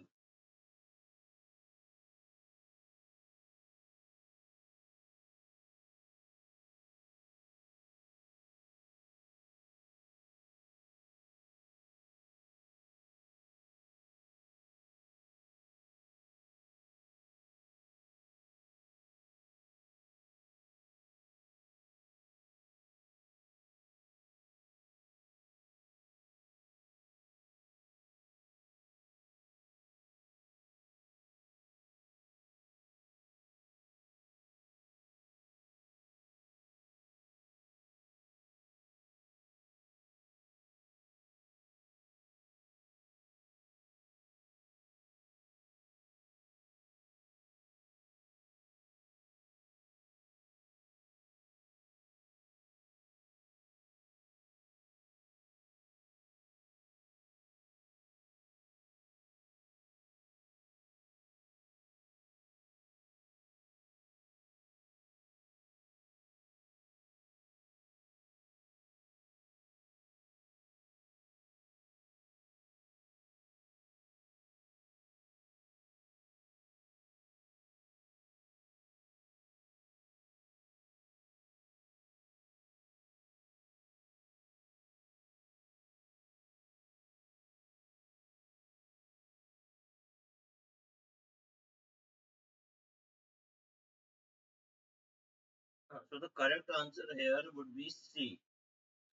So the correct answer here would be C.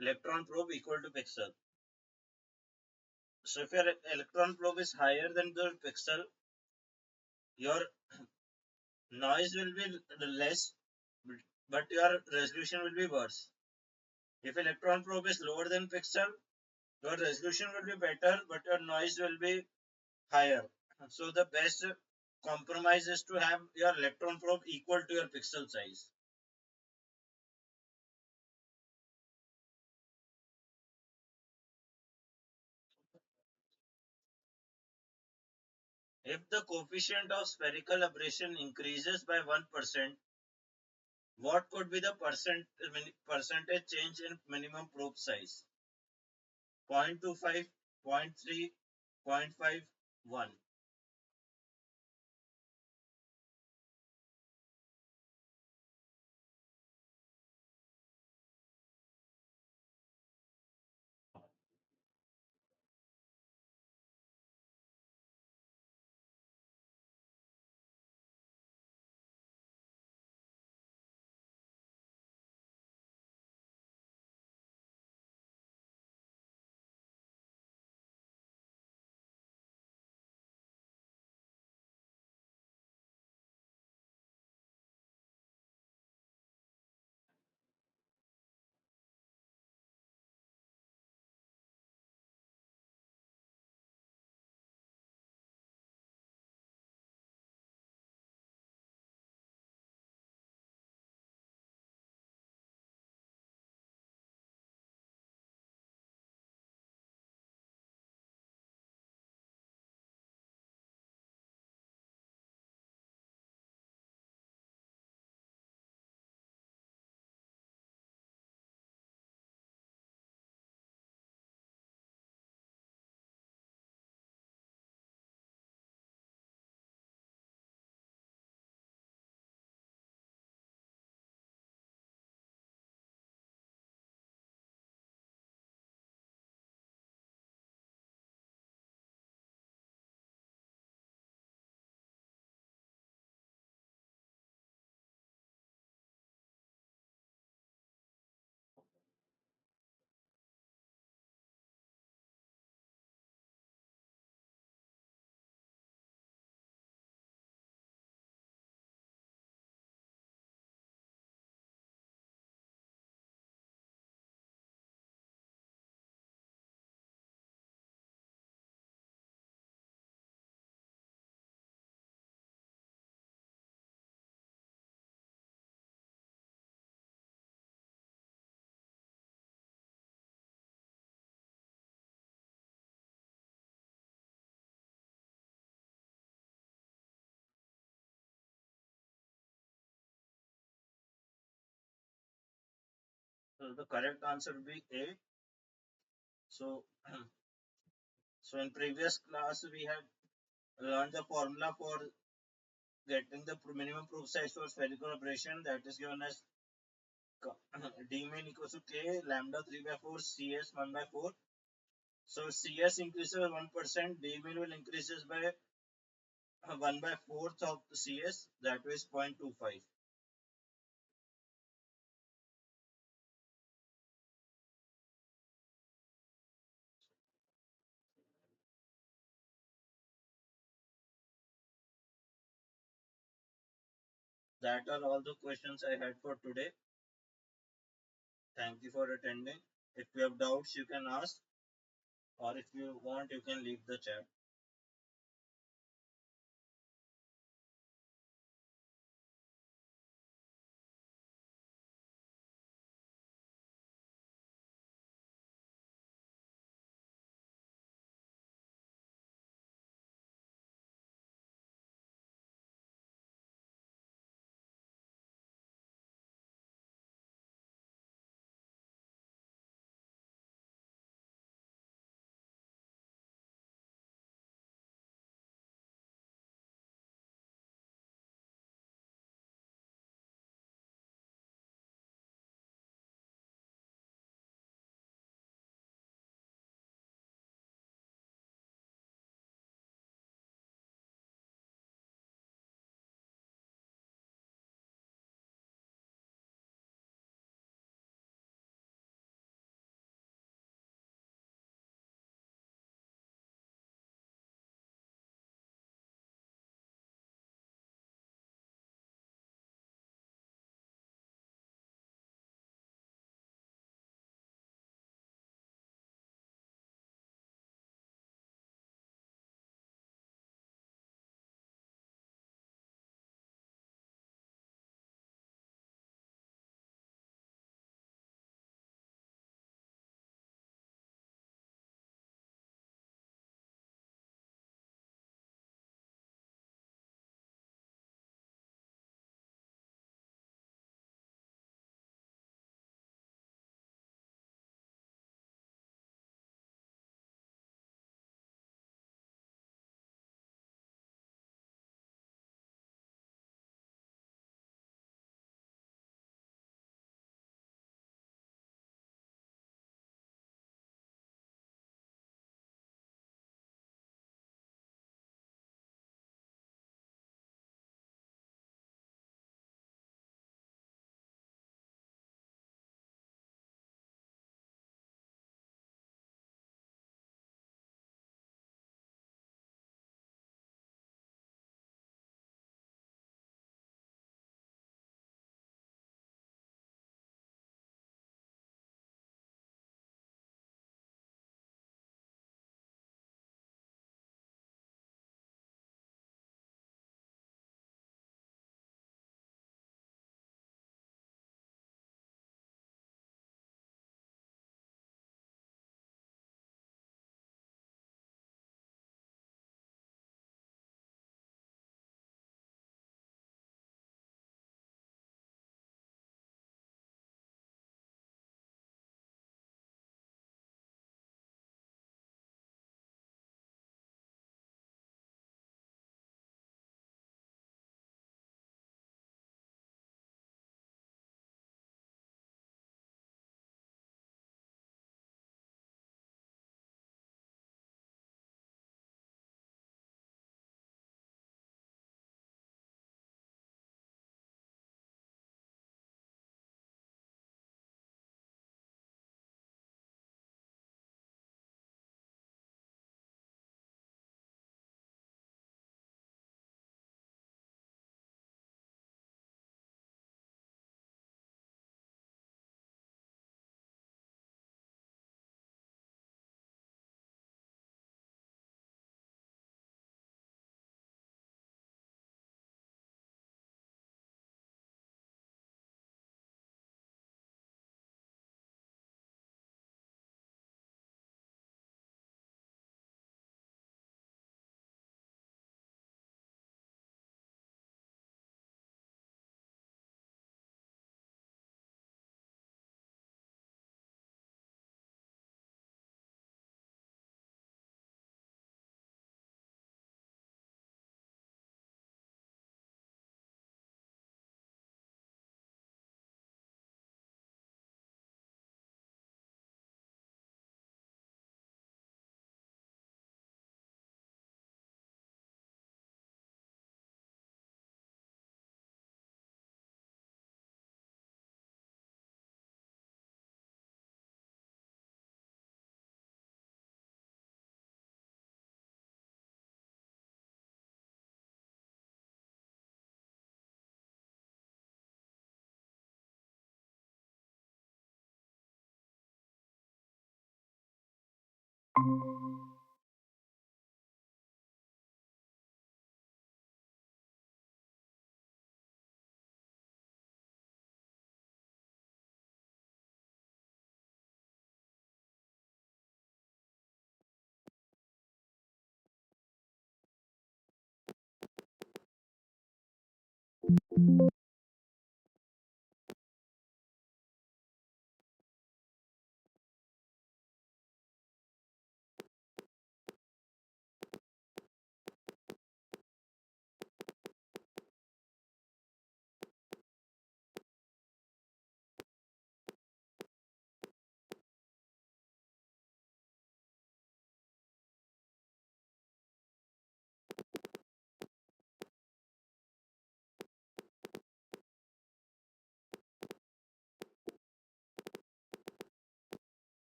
Electron probe equal to pixel. So if your electron probe is higher than the pixel, your noise will be less, but your resolution will be worse. If electron probe is lower than pixel, your resolution will be better, but your noise will be higher. So the best compromise is to have your electron probe equal to your pixel size. If the coefficient of spherical aberration increases by 1%, what could be the percentage change in minimum probe size? 0.25, 0.3, 0.5, 1. So the correct answer would be A. So, so in previous class we had learned the formula for getting the minimum proof size for spherical aberration, that is given as d mean equals to k lambda 3 by 4 cs 1 by 4. So cs increases by 1%, d mean will increases by 1 by 4th of the cs, that is 0.25. That are all the questions I had for today. Thank you for attending. If you have doubts, you can ask, or if you want, you can leave the chat.